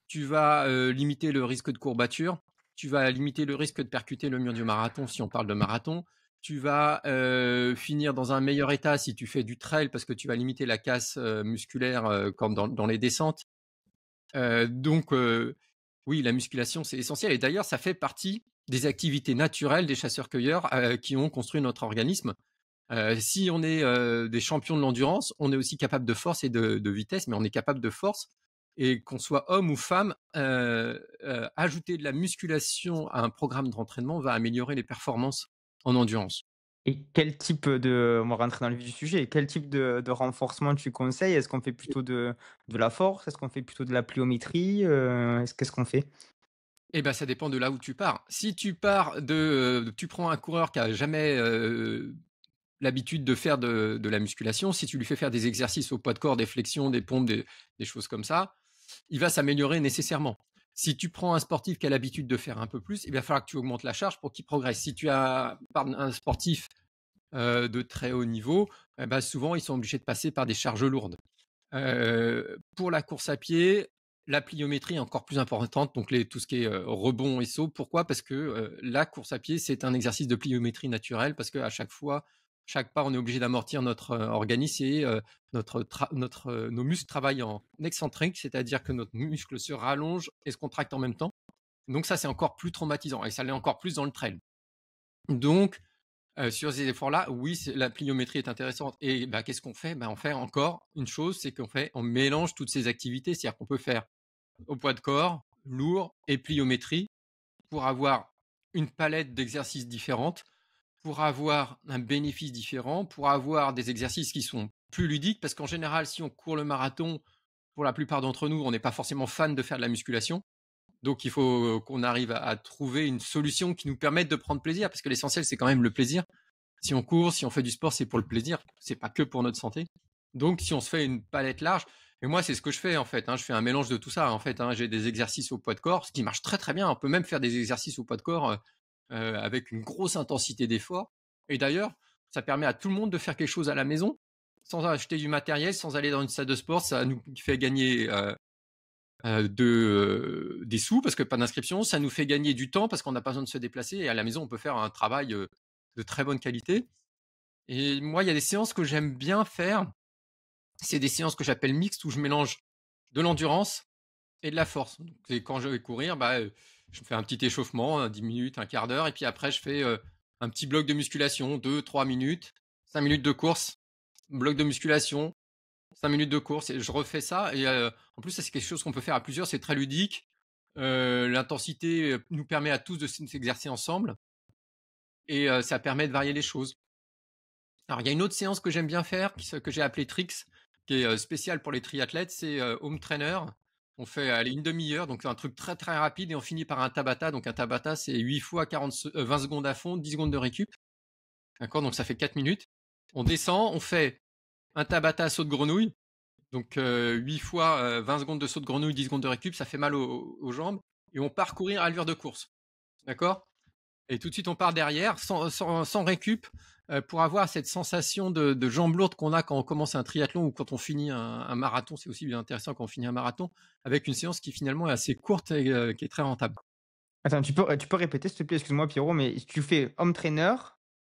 Tu vas limiter le risque de courbature, tu vas limiter le risque de percuter le mur du marathon si on parle de marathon. Tu vas finir dans un meilleur état si tu fais du trail parce que tu vas limiter la casse musculaire comme dans les descentes. Donc oui, la musculation c'est essentiel et d'ailleurs ça fait partie des activités naturelles des chasseurs-cueilleurs qui ont construit notre organisme. Si on est des champions de l'endurance, on est aussi capable de force et de vitesse, mais on est capable de force. Et qu'on soit homme ou femme, ajouter de la musculation à un programme d'entraînement va améliorer les performances en endurance. Et quel type, on va rentrer dans le vif du sujet, quel type de renforcement tu conseilles? Est-ce qu'on fait plutôt de la force? Est-ce qu'on fait plutôt de la pliométrie? Qu'est-ce qu'on fait? Eh ben, ça dépend de là où tu pars. Si tu pars tu prends un coureur qui a jamais l'habitude de faire de la musculation, si tu lui fais faire des exercices au poids de corps, des flexions, des pompes, des choses comme ça, il va s'améliorer nécessairement. Si tu prends un sportif qui a l'habitude de faire un peu plus, il va falloir que tu augmentes la charge pour qu'il progresse. Si tu as un sportif de très haut niveau, eh ben souvent ils sont obligés de passer par des charges lourdes. Pour la course à pied, la pliométrie est encore plus importante, donc tout ce qui est rebond et saut. Pourquoi? Parce que la course à pied, c'est un exercice de pliométrie naturelle, parce qu'à chaque fois, chaque pas, on est obligé d'amortir notre organisme et nos muscles travaillent en excentrique, c'est-à-dire que notre muscle se rallonge et se contracte en même temps. Donc ça, c'est encore plus traumatisant et ça l'est encore plus dans le trail. Donc, sur ces efforts-là, oui, la pliométrie est intéressante et bah, qu'est-ce qu'on fait? Bah, on fait encore une chose, c'est on mélange toutes ces activités. C'est-à-dire qu'on peut faire au poids de corps, lourd et pliométrie pour avoir une palette d'exercices différentes, pour avoir un bénéfice différent, pour avoir des exercices qui sont plus ludiques parce qu'en général, si on court le marathon, pour la plupart d'entre nous, on n'est pas forcément fan de faire de la musculation. Donc il faut qu'on arrive à trouver une solution qui nous permette de prendre plaisir parce que l'essentiel, c'est quand même le plaisir. Si on court, si on fait du sport, c'est pour le plaisir, c'est pas que pour notre santé. Donc, si on se fait une palette large, et moi, c'est ce que je fais en fait. Je fais un mélange de tout ça. En fait, j'ai des exercices au poids de corps, ce qui marche très très bien. On peut même faire des exercices au poids de corps avec une grosse intensité d'effort. Et d'ailleurs, ça permet à tout le monde de faire quelque chose à la maison, sans acheter du matériel, sans aller dans une salle de sport. Ça nous fait gagner des sous parce que pas d'inscription. Ça nous fait gagner du temps parce qu'on n'a pas besoin de se déplacer. Et à la maison, on peut faire un travail de très bonne qualité. Et moi, il y a des séances que j'aime bien faire. C'est des séances que j'appelle mixtes où je mélange de l'endurance et de la force. Donc, quand je vais courir, bah, je fais un petit échauffement, 10 minutes, un quart d'heure, et puis après, je fais un petit bloc de musculation, 2-3 minutes, 5 minutes de course, bloc de musculation, 5 minutes de course, et je refais ça. Et en plus, ça, c'est quelque chose qu'on peut faire à plusieurs, c'est très ludique. L'intensité nous permet à tous de s'exercer ensemble, et ça permet de varier les choses. Alors, il y a une autre séance que j'aime bien faire, que j'ai appelée Trix, qui est spéciale pour les triathlètes, c'est Home Trainer. On fait allez, une demi-heure, donc un truc très très rapide et on finit par un Tabata. Donc un Tabata, c'est 8 fois 20 secondes à fond, 10 secondes de récup. D'accord, donc ça fait 4 minutes. On descend, on fait un Tabata saut de grenouille. Donc 8 fois 20 secondes de saut de grenouille, 10 secondes de récup, ça fait mal aux jambes. Et on part courir à allure de course. D'accord? Et tout de suite, on part derrière, sans récup, pour avoir cette sensation de jambes lourdes qu'on a quand on commence un triathlon ou quand on finit un marathon. C'est aussi bien intéressant quand on finit un marathon, avec une séance qui finalement est assez courte et qui est très rentable. Attends, tu peux répéter, s'il te plaît, excuse-moi, Pierrot, mais tu fais home trainer.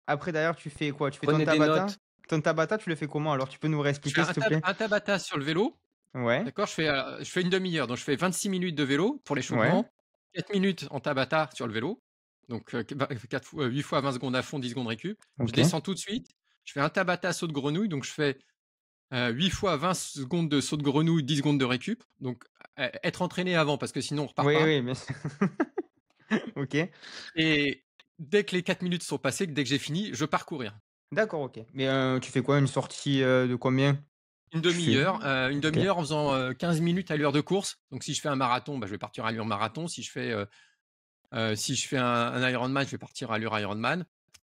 Après, derrière, tu fais quoi? Tu fais ton Prenez des Tabata? notes. Ton Tabata, tu le fais comment alors? Tu peux nous Je fais réexpliquer, s'il te plaît? un Tabata sur le vélo. Ouais, D'accord, je fais une demi-heure, donc je fais 26 minutes de vélo pour ouais, l'échauffement, 4 minutes en Tabata sur le vélo, donc 8 fois 20 secondes à fond, 10 secondes récup. Je ok. descends tout de suite, je fais un Tabata saut de grenouille, donc je fais 8 fois 20 secondes de saut de grenouille, 10 secondes de récup. Donc être entraîné avant parce que sinon on repart Oui, pas. oui, bien sûr. Ok. Et dès que les 4 minutes sont passées, dès que j'ai fini, je pars courir. D'accord, ok. Mais tu fais quoi? Une sortie de combien? Tu fais. Une Ok. demi-heure en faisant 15 minutes à l'heure de course. Donc si je fais un marathon, bah, je vais partir à l'allure marathon. Si je fais un Ironman, je vais partir à l'allure Ironman.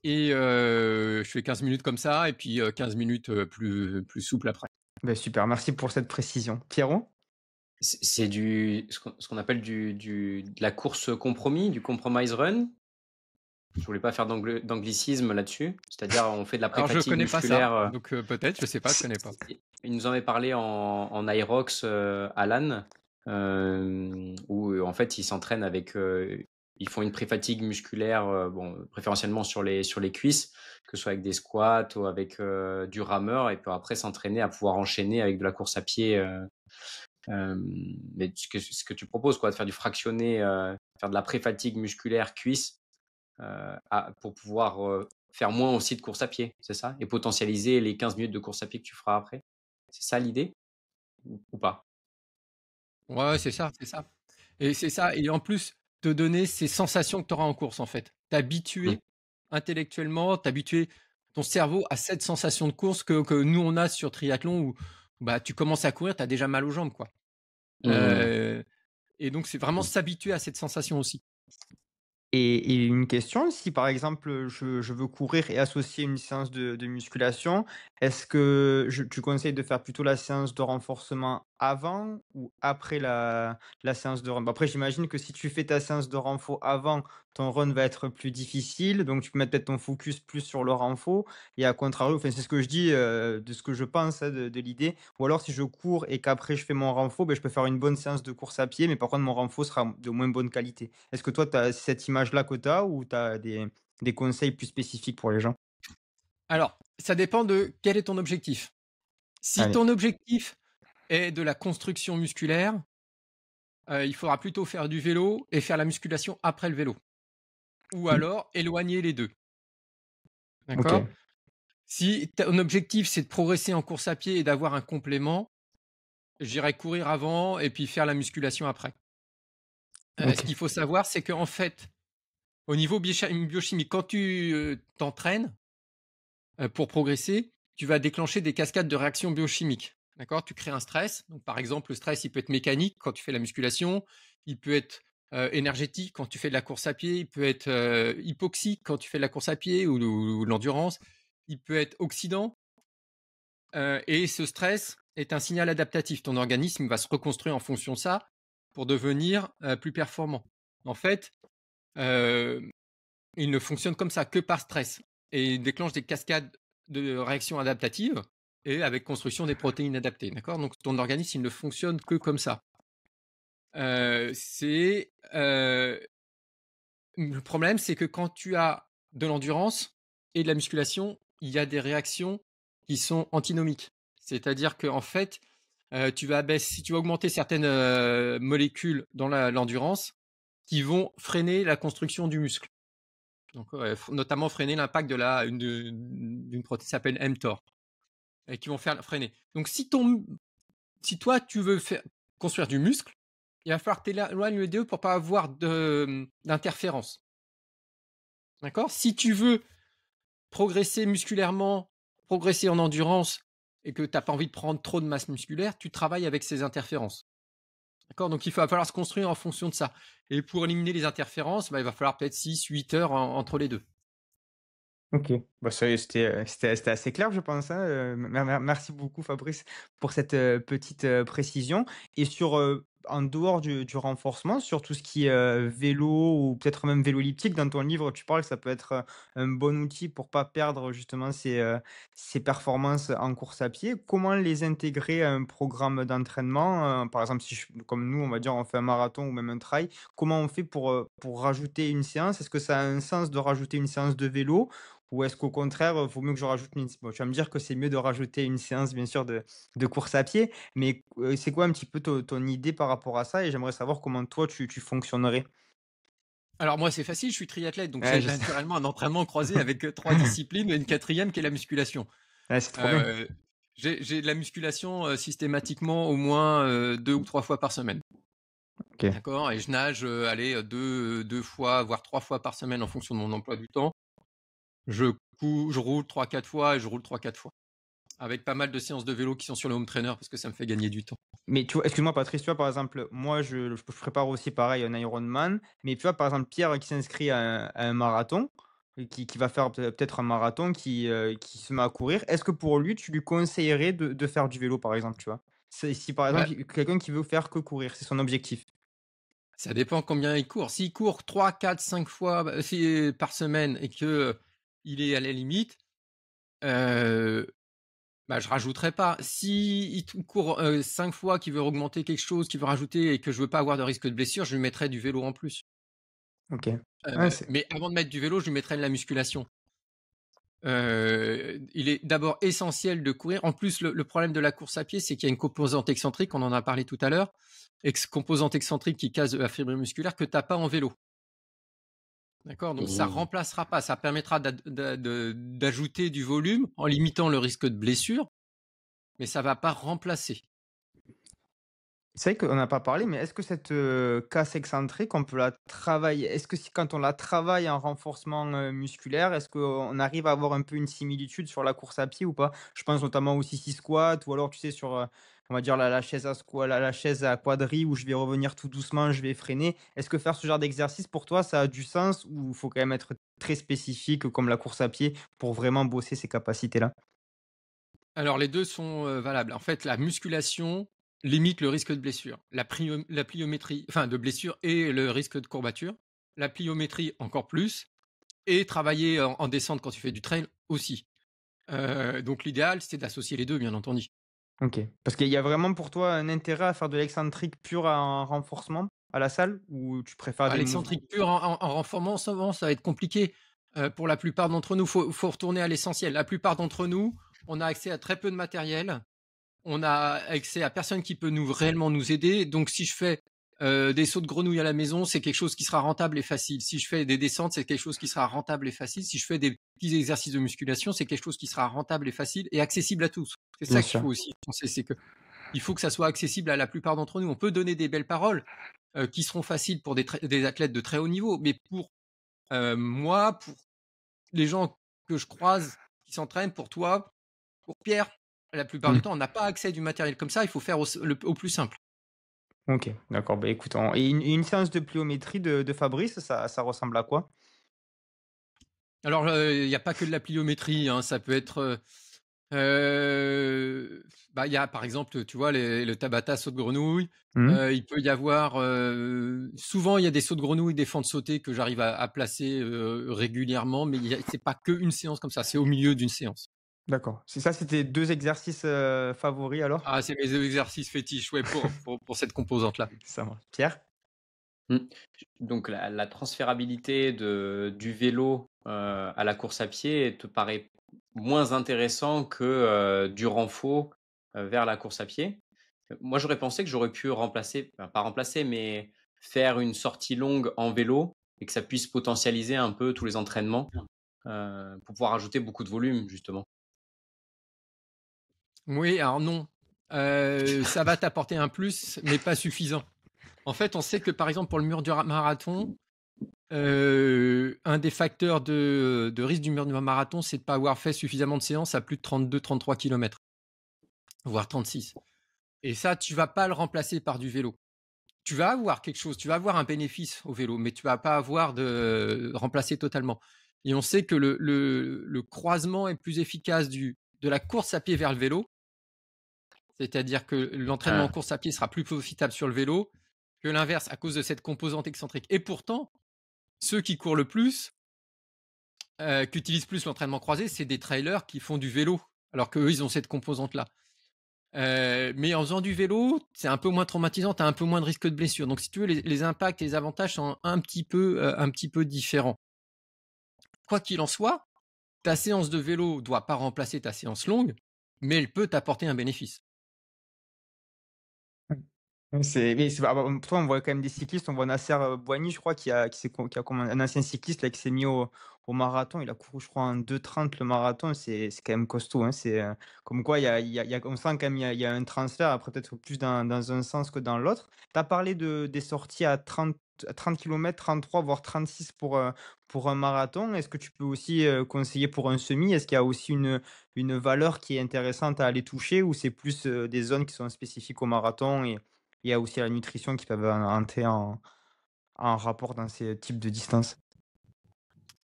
Et je fais 15 minutes comme ça, et puis 15 minutes plus souple après. Ben, super, merci pour cette précision. Pierrot? C'est ce qu'on appelle de la course compromis, du compromise run. Je voulais pas faire d'anglicisme là-dessus. C'est-à-dire, on fait de la Alors je pré-fatigue connais pas ça, musculaire. donc peut-être, je sais pas, je connais pas. Il nous en avait parlé en Irox, Alan, où en fait ils s'entraînent ils font une pré-fatigue musculaire, bon, préférentiellement sur les cuisses, que ce soit avec des squats ou avec du rameur, et puis après s'entraîner à pouvoir enchaîner avec de la course à pied. Mais ce que tu proposes, quoi, de faire du fractionné, faire de la pré-fatigue musculaire cuisse, pour pouvoir faire moins aussi de course à pied, c'est ça? Et potentialiser les 15 minutes de course à pied que tu feras après. C'est ça l'idée ou pas? Ouais, c'est ça, c'est ça. Et c'est ça. Et en plus, te donner ces sensations que tu auras en course, en fait. Mmh. T'habituer intellectuellement, t'habituer ton cerveau à cette sensation de course que nous, on a sur triathlon où bah, tu commences à courir, tu as déjà mal aux jambes, quoi. Mmh. Euh, et donc, c'est vraiment s'habituer à cette sensation aussi. Et une question, si par exemple, je veux courir et associer une séance de musculation, est-ce que tu conseilles de faire plutôt la séance de renforcement avant ou après la séance de run? Bah, après, j'imagine que si tu fais ta séance de renfo avant, ton run va être plus difficile, donc tu peux mettre peut-être ton focus plus sur le renfo et à contrario, enfin, c'est ce que je dis, de ce que je pense, hein, de l'idée. Ou alors si je cours et qu'après je fais mon renfo, ben je peux faire une bonne séance de course à pied, mais par contre mon renfo sera de moins bonne qualité. Est-ce que toi, tu as cette image-là que tu as ou tu as des conseils plus spécifiques pour les gens? Alors, ça dépend de quel est ton objectif. Si Allez. ton objectif est de la construction musculaire, il faudra plutôt faire du vélo et faire la musculation après le vélo. Ou Mmh. alors éloigner les deux. D'accord? OK. Si ton objectif, c'est de progresser en course à pied et d'avoir un complément, j'irai courir avant et puis faire la musculation après. Ce OK. qu'il faut savoir, c'est qu'en fait, au niveau biochimique, quand tu t'entraînes pour progresser, tu vas déclencher des cascades de réactions biochimiques. D'accord? Tu crées un stress. Donc, par exemple, le stress, il peut être mécanique quand tu fais la musculation, il peut être énergétique quand tu fais de la course à pied, il peut être hypoxique quand tu fais de la course à pied ou de l'endurance, il peut être oxydant. Et ce stress est un signal adaptatif. Ton organisme va se reconstruire en fonction de ça pour devenir plus performant. En fait, euh, il ne fonctionne comme ça que par stress et il déclenche des cascades de réactions adaptatives et avec construction des protéines adaptées. D'accord? Donc ton organisme, il ne fonctionne que comme ça. Le problème, c'est que quand tu as de l'endurance et de la musculation, il y a des réactions qui sont antinomiques. C'est-à-dire qu'en fait, tu vas augmenter certaines molécules dans l'endurance qui vont freiner la construction du muscle. Donc, notamment freiner l'impact d'une protéine qui s'appelle mTOR et qui vont faire freiner. Donc, si toi tu veux construire du muscle, il va falloir t'éloigner les deux pour pas avoir d'interférence. D'accord? Si tu veux progresser musculairement progresser en endurance et que tu as pas envie de prendre trop de masse musculaire, tu travailles avec ces interférences. D'accord? Donc il va falloir se construire en fonction de ça. Et pour éliminer les interférences, bah, il va falloir peut-être 6-8 heures entre les 2. OK. Bah, c'était assez clair, je pense, hein, merci beaucoup Fabrice pour cette, petite, précision et sur, en dehors du renforcement, sur tout ce qui est, vélo ou peut-être même vélo elliptique, dans ton livre, tu parles que ça peut être, un bon outil pour pas perdre justement ses performances en course à pied. Comment les intégrer à un programme d'entraînement? Par exemple, si je comme nous, on va dire, on fait un marathon ou même un trail, comment on fait pour rajouter une séance? Est-ce que ça a un sens de rajouter une séance de vélo? Ou est-ce qu'au contraire, vaut mieux que je rajoute une bon, tu vas me dire que c'est mieux de rajouter une séance bien sûr de course à pied, mais c'est quoi un petit peu ton idée par rapport à ça? Et j'aimerais savoir comment toi tu fonctionnerais? Alors moi, c'est facile, je suis triathlète, donc Ouais, j'ai je sais. naturellement un entraînement croisé avec 3 disciplines et une quatrième qui est la musculation. Ouais, c'est trop bien. Heu, j'ai de la musculation, systématiquement au moins, 2 ou 3 fois par semaine. OK. D'accord? Et je nage, allez, 2 fois, voire 3 fois par semaine en fonction de mon emploi du temps. Je roule 3-4 fois et je roule 3-4 fois. Avec pas mal de séances de vélo qui sont sur le home trainer parce que ça me fait gagner du temps. Mais tu vois, excuse-moi Patrice, tu vois, par exemple, moi je prépare aussi pareil un Ironman, mais tu vois, par exemple, Pierre qui s'inscrit à un marathon et qui va faire peut-être un marathon, qui se met à courir. Est-ce que pour lui, tu lui conseillerais de faire du vélo, par exemple, tu vois? C'est si par Bah, exemple, quelqu'un qui veut faire que courir, c'est son objectif. ça dépend combien il court. S'il court 3, 4, 5 fois, par semaine et que, il est à la limite, heu, bah, je rajouterai pas. Si il court, 5 fois, qu'il veut augmenter quelque chose, qu'il veut rajouter et que je veux pas avoir de risque de blessure, je lui mettrai du vélo en plus. OK. Ouais, Mais avant de mettre du vélo, je lui mettrai de la musculation. Il est d'abord essentiel de courir. En plus, le problème de la course à pied, c'est qu'il y a une composante excentrique, on en a parlé tout à l'heure, composante excentrique qui casse de la fibre musculaire que tu as pas en vélo. D'accord? Donc ça Mmh. remplacera pas, ça permettra d'ajouter du volume en limitant le risque de blessure, mais ça va pas remplacer. c'est vrai qu'on n'a pas parlé, mais est-ce que cette, casse excentrique, on peut la travailler? Est-ce que si quand on la travaille en renforcement, musculaire, est-ce qu'on arrive à avoir un peu une similitude sur la course à pied ou pas? Je pense notamment au sissy squat ou alors tu sais sur, on va dire la chaise à la chaise à quadri où je vais revenir tout doucement, je vais freiner. Est-ce que faire ce genre d'exercice pour toi, ça a du sens ou il faut quand même être très spécifique comme la course à pied pour vraiment bosser ces capacités-là? Alors les 2 sont, valables. En fait, la musculation limite le risque de blessure. La pliométrie enfin de blessure et le risque de courbature. La pliométrie encore plus et travailler en descente quand tu fais du trail aussi. Donc l'idéal, c'est d'associer les 2, bien entendu. OK. Parce qu'il y a vraiment pour toi un intérêt à faire de l'excentrique pur en renforcement à la salle ou tu préfères Bah, des mouvements? l'excentrique pur en renforcement, ça va être compliqué, pour la plupart d'entre nous. Faut retourner à l'essentiel. La plupart d'entre nous, on a accès à très peu de matériel. On a accès à personne qui peut réellement nous aider. Donc si je fais, des sauts de grenouille à la maison, c'est quelque chose qui sera rentable et facile. Si je fais des descentes, c'est quelque chose qui sera rentable et facile. Si je fais des petits exercices de musculation, c'est quelque chose qui sera rentable et facile et accessible à tous. C'est Bien ça qu'il sûr. faut aussi penser, c'est que il faut que ça soit accessible à la plupart d'entre nous. On peut donner des belles paroles, qui seront faciles pour des athlètes de très haut niveau, mais pour, moi, pour les gens que je croise qui s'entraînent, pour toi, pour Pierre, la plupart du Mmh. temps, on n'a pas accès à du matériel comme ça, il faut faire au plus simple. OK, d'accord. Bah, écoute, et une séance de pliométrie de Fabrice, ça ressemble à quoi? Alors, il y a pas que de la pliométrie, hein, ça peut être, bah, il y a par exemple, tu vois le Tabata saut de grenouille, Mmh. il peut y avoir, souvent il y a des sauts de grenouille, des fentes sautées que j'arrive à placer, régulièrement, mais c'est pas qu'une séance comme ça, c'est au milieu d'une séance. D'accord. C'est ça, c'était 2 exercices, favoris alors? Ah, c'est mes exercices fétiches, ouais, pour cette composante-là. Ça marche. Pierre? Mmh. Donc la transférabilité du vélo, à la course à pied te paraît moins intéressant que, du renfo, vers la course à pied? Moi j'aurais pensé que j'aurais pu remplacer, enfin pas remplacer, mais faire une sortie longue en vélo et que ça puisse potentialiser un peu tous les entraînements, pour pouvoir ajouter beaucoup de volume justement. Oui, alors non, ça va t'apporter un plus, mais pas suffisant. En fait, on sait que, par exemple, pour le mur du marathon, Un des facteurs de risque du marathon, c'est de ne pas avoir fait suffisamment de séances à plus de 32-33 km, voire 36. Et ça, tu vas pas le remplacer par du vélo. Tu vas avoir quelque chose, tu vas avoir un bénéfice au vélo, mais tu vas pas avoir de remplacer totalement. Et on sait que le croisement est plus efficace de la course à pied vers le vélo, c'est-à-dire que l'entraînement en Ah. course à pied sera plus profitable sur le vélo que l'inverse à cause de cette composante excentrique. Et pourtant, ceux qui courent le plus, qui utilisent plus l'entraînement croisé, c'est des trailers qui font du vélo, alors qu'eux, ils ont cette composante-là. Mais en faisant du vélo, c'est un peu moins traumatisant, tu as un peu moins de risque de blessure. Donc, si tu veux, les impacts et les avantages sont un petit peu différents. Quoi qu'il en soit, ta séance de vélo ne doit pas remplacer ta séance longue, mais elle peut t'apporter un bénéfice. Ouais, pourtant on voit quand même des cyclistes, on voit Nasser, Boigny je crois qui a comme un ancien cycliste là qui s'est mis au marathon. Il a couru je crois en 2:30 le marathon, c'est quand même costaud, hein. Comme quoi il y a on sent quand même il y a un transfert après peut-être plus dans un sens que dans l'autre. Tu as parlé des sorties à 30 km, 33 voire 36 pour un marathon. Est-ce que tu peux aussi, conseiller pour un semi? Est-ce qu'il y a aussi une valeur qui est intéressante à aller toucher ou c'est plus, des zones qui sont spécifiques au marathon et il y a aussi la nutrition qui peuvent entrer en rapport dans ces types de distances.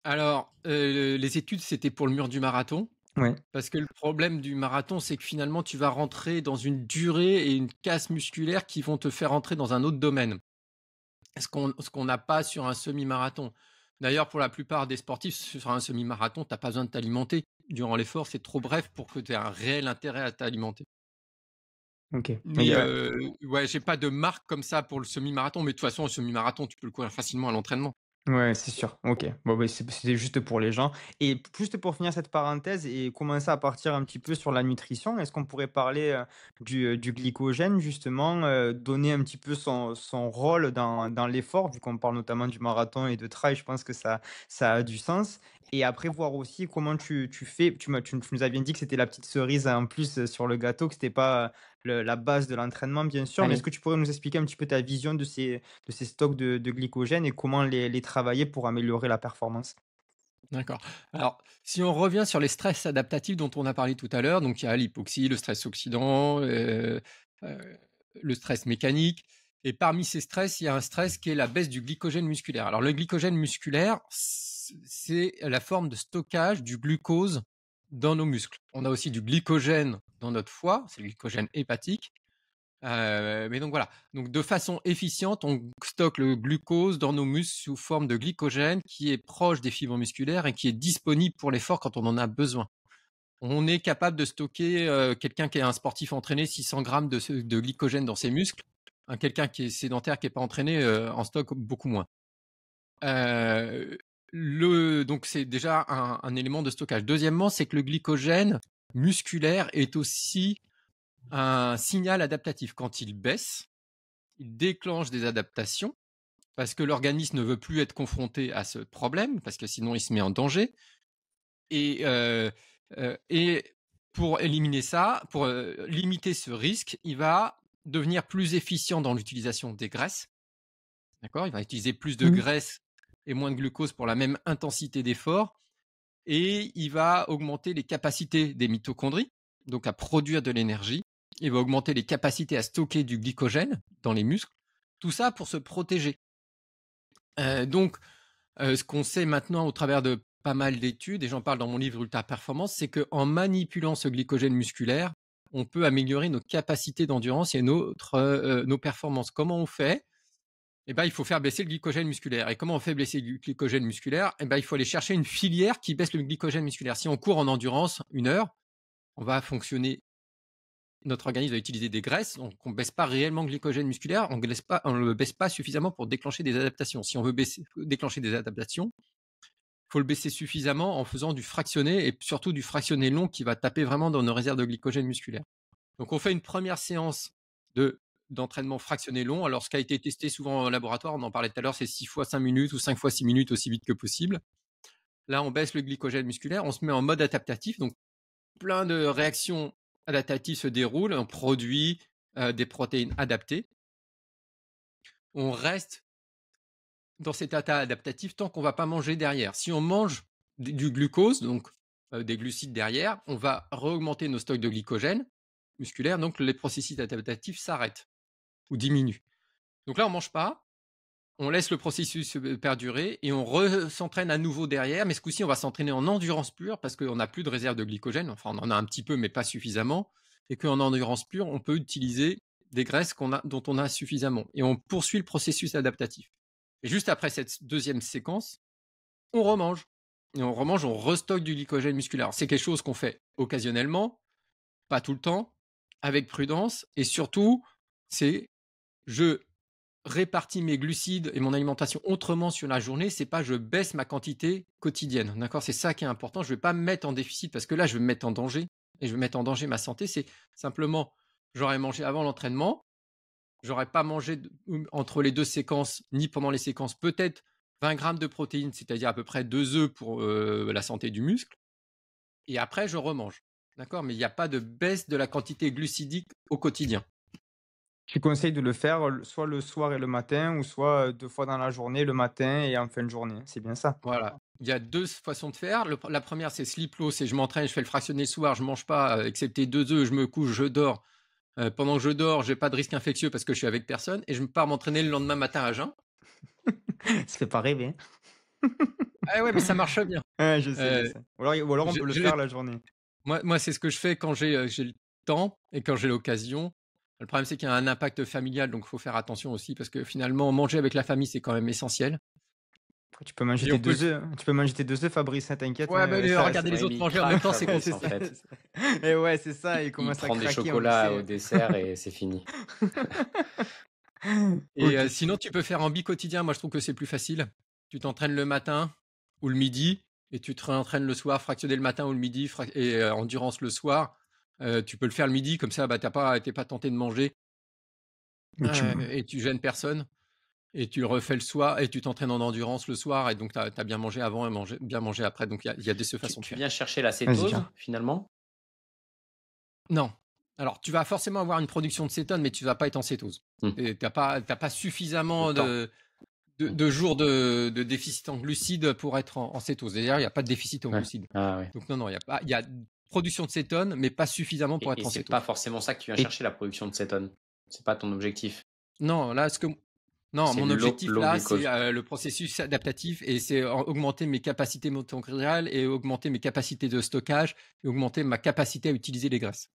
Alors, les études, c'était pour le mur du marathon, Ouais. parce que le problème du marathon, c'est que finalement, tu vas rentrer dans une durée et une casse musculaire qui vont te faire rentrer dans un autre domaine. Ce qu'on n'a pas sur un semi-marathon. D'ailleurs, pour la plupart des sportifs, sur un semi-marathon, tu as pas besoin de t'alimenter durant l'effort, c'est trop bref pour que tu aies un réel intérêt à t'alimenter. OK. Mais il y Mais a ouais, j'ai pas de marque comme ça pour le semi-marathon, mais de toute façon, le semi-marathon, tu peux le courir facilement à l'entraînement. Ouais, c'est sûr. OK. Bon, bah, c'était juste pour les gens et juste pour finir cette parenthèse et commencer à partir un petit peu sur la nutrition, est-ce qu'on pourrait parler, du glycogène justement, donner un petit peu son rôle dans l'effort? Vu qu'on parle notamment du marathon et de trail, je pense que ça a du sens et après voir aussi comment tu fais tu nous as bien dit que c'était la petite cerise en plus, sur le gâteau, que c'était pas, la base de l'entraînement bien sûr, mais est-ce Allez. que tu pourrais nous expliquer un petit peu ta vision de ces stocks de glycogène et comment les travailler pour améliorer la performance? D'accord. Alors, si on revient sur les stress adaptatifs dont on a parlé tout à l'heure, donc il y a l'hypoxie, le stress oxydant, le stress mécanique. Et parmi ces stress, il y a un stress qui est la baisse du glycogène musculaire. Alors, le glycogène musculaire, c'est la forme de stockage du glucose dans nos muscles. On a aussi du glycogène dans notre foie, c'est le glycogène hépatique. Mais donc voilà, donc de façon efficiente, on stocke le glucose dans nos muscles sous forme de glycogène qui est proche des fibres musculaires et qui est disponible pour l'effort quand on en a besoin. On est capable de stocker, quelqu'un qui est un sportif entraîné, 600 grammes de glycogène dans ses muscles. Quelqu'un qui est sédentaire, qui n'est pas entraîné, en stocke beaucoup moins. Donc c'est déjà un élément de stockage. Deuxièmement, c'est que le glycogène musculaire est aussi un signal adaptatif. Quand il baisse, il déclenche des adaptations parce que l'organisme ne veut plus être confronté à ce problème, parce que sinon il se met en danger. Et pour éliminer ça, pour limiter ce risque, il va devenir plus efficient dans l'utilisation des graisses. D'accord. Il va utiliser plus de Mmh. graisse et moins de glucose pour la même intensité d'effort. Et il va augmenter les capacités des mitochondries, donc à produire de l'énergie. Il va augmenter les capacités à stocker du glycogène dans les muscles. Tout ça pour se protéger. Donc, ce qu'on sait maintenant au travers de pas mal d'études, et j'en parle dans mon livre Ultra Performance, c'est qu'en manipulant ce glycogène musculaire, on peut améliorer nos capacités d'endurance et nos performances. Comment on fait? Eh ben, il faut faire baisser le glycogène musculaire. Et comment on fait baisser le glycogène musculaire? Eh ben, il faut aller chercher une filière qui baisse le glycogène musculaire. Si on court en endurance 1 heure, on va fonctionner. Notre organisme va utiliser des graisses, donc on ne baisse pas réellement le glycogène musculaire, on ne le baisse pas suffisamment pour déclencher des adaptations. Si on veut déclencher des adaptations, il faut le baisser suffisamment en faisant du fractionné et surtout du fractionné long qui va taper vraiment dans nos réserves de glycogène musculaire. Donc on fait une première séance d'entraînement fractionné long. Alors ce qui a été testé souvent en laboratoire, on en parlait tout à l'heure, c'est 6 fois 5 minutes ou 5 fois 6 minutes aussi vite que possible. Là, on baisse le glycogène musculaire, on se met en mode adaptatif, donc plein de réactions adaptatives se déroulent, on produit des protéines adaptées. On reste dans cet état adaptatif tant qu'on va pas manger derrière. Si on mange du glucose, donc des glucides derrière, on va réaugmenter nos stocks de glycogène musculaire, donc les processus adaptatifs s'arrêtent ou diminuent. Donc là, on mange pas, on laisse le processus perdurer et on s'entraîne à nouveau derrière, mais ce coup-ci, on va s'entraîner en endurance pure parce qu'on n'a plus de réserve de glycogène, enfin on en a un petit peu, mais pas suffisamment, et qu'en endurance pure, on peut utiliser des graisses dont on a suffisamment, et on poursuit le processus adaptatif. Et juste après cette deuxième séquence, on remange. Et on remange, on restocke du glycogène musculaire. C'est quelque chose qu'on fait occasionnellement, pas tout le temps, avec prudence, et surtout, c'est je répartis mes glucides et mon alimentation autrement sur la journée, c'est pas je baisse ma quantité quotidienne. D'accord? C'est ça qui est important. Je vais pas me mettre en déficit parce que là, je vais me mettre en danger et je vais mettre en danger ma santé. C'est simplement, j'aurais mangé avant l'entraînement, j'aurais pas mangé entre les deux séquences, ni pendant les séquences, peut-être 20 grammes de protéines, c'est-à-dire à peu près 2 œufs pour la santé du muscle. Et après, je remange. D'accord? Mais il n'y a pas de baisse de la quantité glucidique au quotidien. Tu conseilles de le faire soit le soir et le matin, ou soit 2 fois dans la journée, le matin et en fin de journée. C'est bien ça? Voilà. Il y a 2 façons de faire. La première, c'est sleep low, c'est je m'entraîne, je fais le fractionné le soir, je mange pas, excepté 2 œufs, je me couche, je dors. Pendant que je dors, j'ai pas de risque infectieux parce que je suis avec personne et je me pars m'entraîner le lendemain matin à jeun. Ça fait pas rêver, hein? Ah ouais, mais ça marche bien. Ouais, je sais, je Heu, sais. Ou alors on je peut le je l'ai faire la journée. moi, c'est ce que je fais quand j'ai le temps et quand j'ai l'occasion. Le problème, c'est qu'il y a un impact familial, donc il faut faire attention aussi parce que finalement, manger avec la famille, c'est quand même essentiel Après tu peux manger et tes on peut 2 œufs, hein. Tu peux manger tes 2 œufs Fabrice, hein, t'inquiète, ouais, hein, mais ça regarder les Ouais, autres mais il manger en même craque temps, c'est Fabrice c'est en ça, fait. et ouais, c'est ça, il Il commence à prend des craquer, on le chocolats au sait. dessert et c'est fini. et OK. sinon, tu peux faire en bi-quotidien. Moi, je trouve que c'est plus facile. Tu t'entraînes le matin ou le midi et tu te réentraînes le soir, fractionner le matin ou le midi et endurance le soir. Tu peux le faire le midi, comme ça, bah, t'es pas tenté de manger Mais tu et tu gênes personne. Et tu le refais le soir et tu t'entraînes en endurance le soir et donc tu as bien mangé avant et bien mangé après. Donc il y a des Tu façons de tu faire. viens chercher la Vas-y, cétose viens. finalement? Non. Alors tu vas forcément avoir une production de cétone, mais tu vas pas être en cétose. Mmh. T'as pas Le suffisamment temps. Mmh. de jours de déficit en glucides pour être en cétose. D'ailleurs, il n'y a pas de déficit en Ouais. glucides. Ah ouais. Donc non, il y a production de cétone, mais pas suffisamment pour Et être en c'est pas cétose. forcément ça que tu viens Et chercher, la production de cétone? C'est pas ton objectif? Non, là, non, C'est mon objectif low là, c'est glucose? le processus adaptatif et c'est augmenter mes capacités mitochondriales et augmenter mes capacités de stockage et augmenter ma capacité à utiliser les graisses.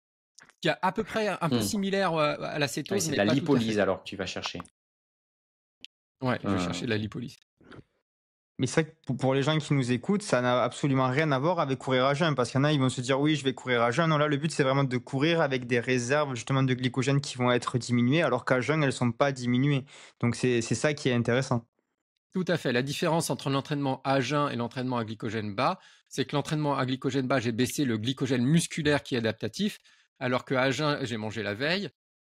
Qui est à peu près un peu Mmh. similaire à la Oui, cétose, c'est de mais la pas tout à fait. lipolyse alors que tu vas chercher? Ouais, je vais Ah chercher de la OK. lipolyse. mais c'est vrai que pour les gens qui nous écoutent, ça n'a absolument rien à voir avec courir à jeun, parce qu'il y en a, ils vont se dire: «Oui, je vais courir à jeun». Non, là, le but, c'est vraiment de courir avec des réserves, justement, de glycogène qui vont être diminuées, alors qu'à jeun, elles sont pas diminuées. Donc c'est ça qui est intéressant. Tout à fait. La différence entre l'entraînement à jeun et l'entraînement à glycogène bas, c'est que l'entraînement à glycogène bas, j'ai baissé le glycogène musculaire qui est adaptatif, alors qu'à jeun, j'ai mangé la veille,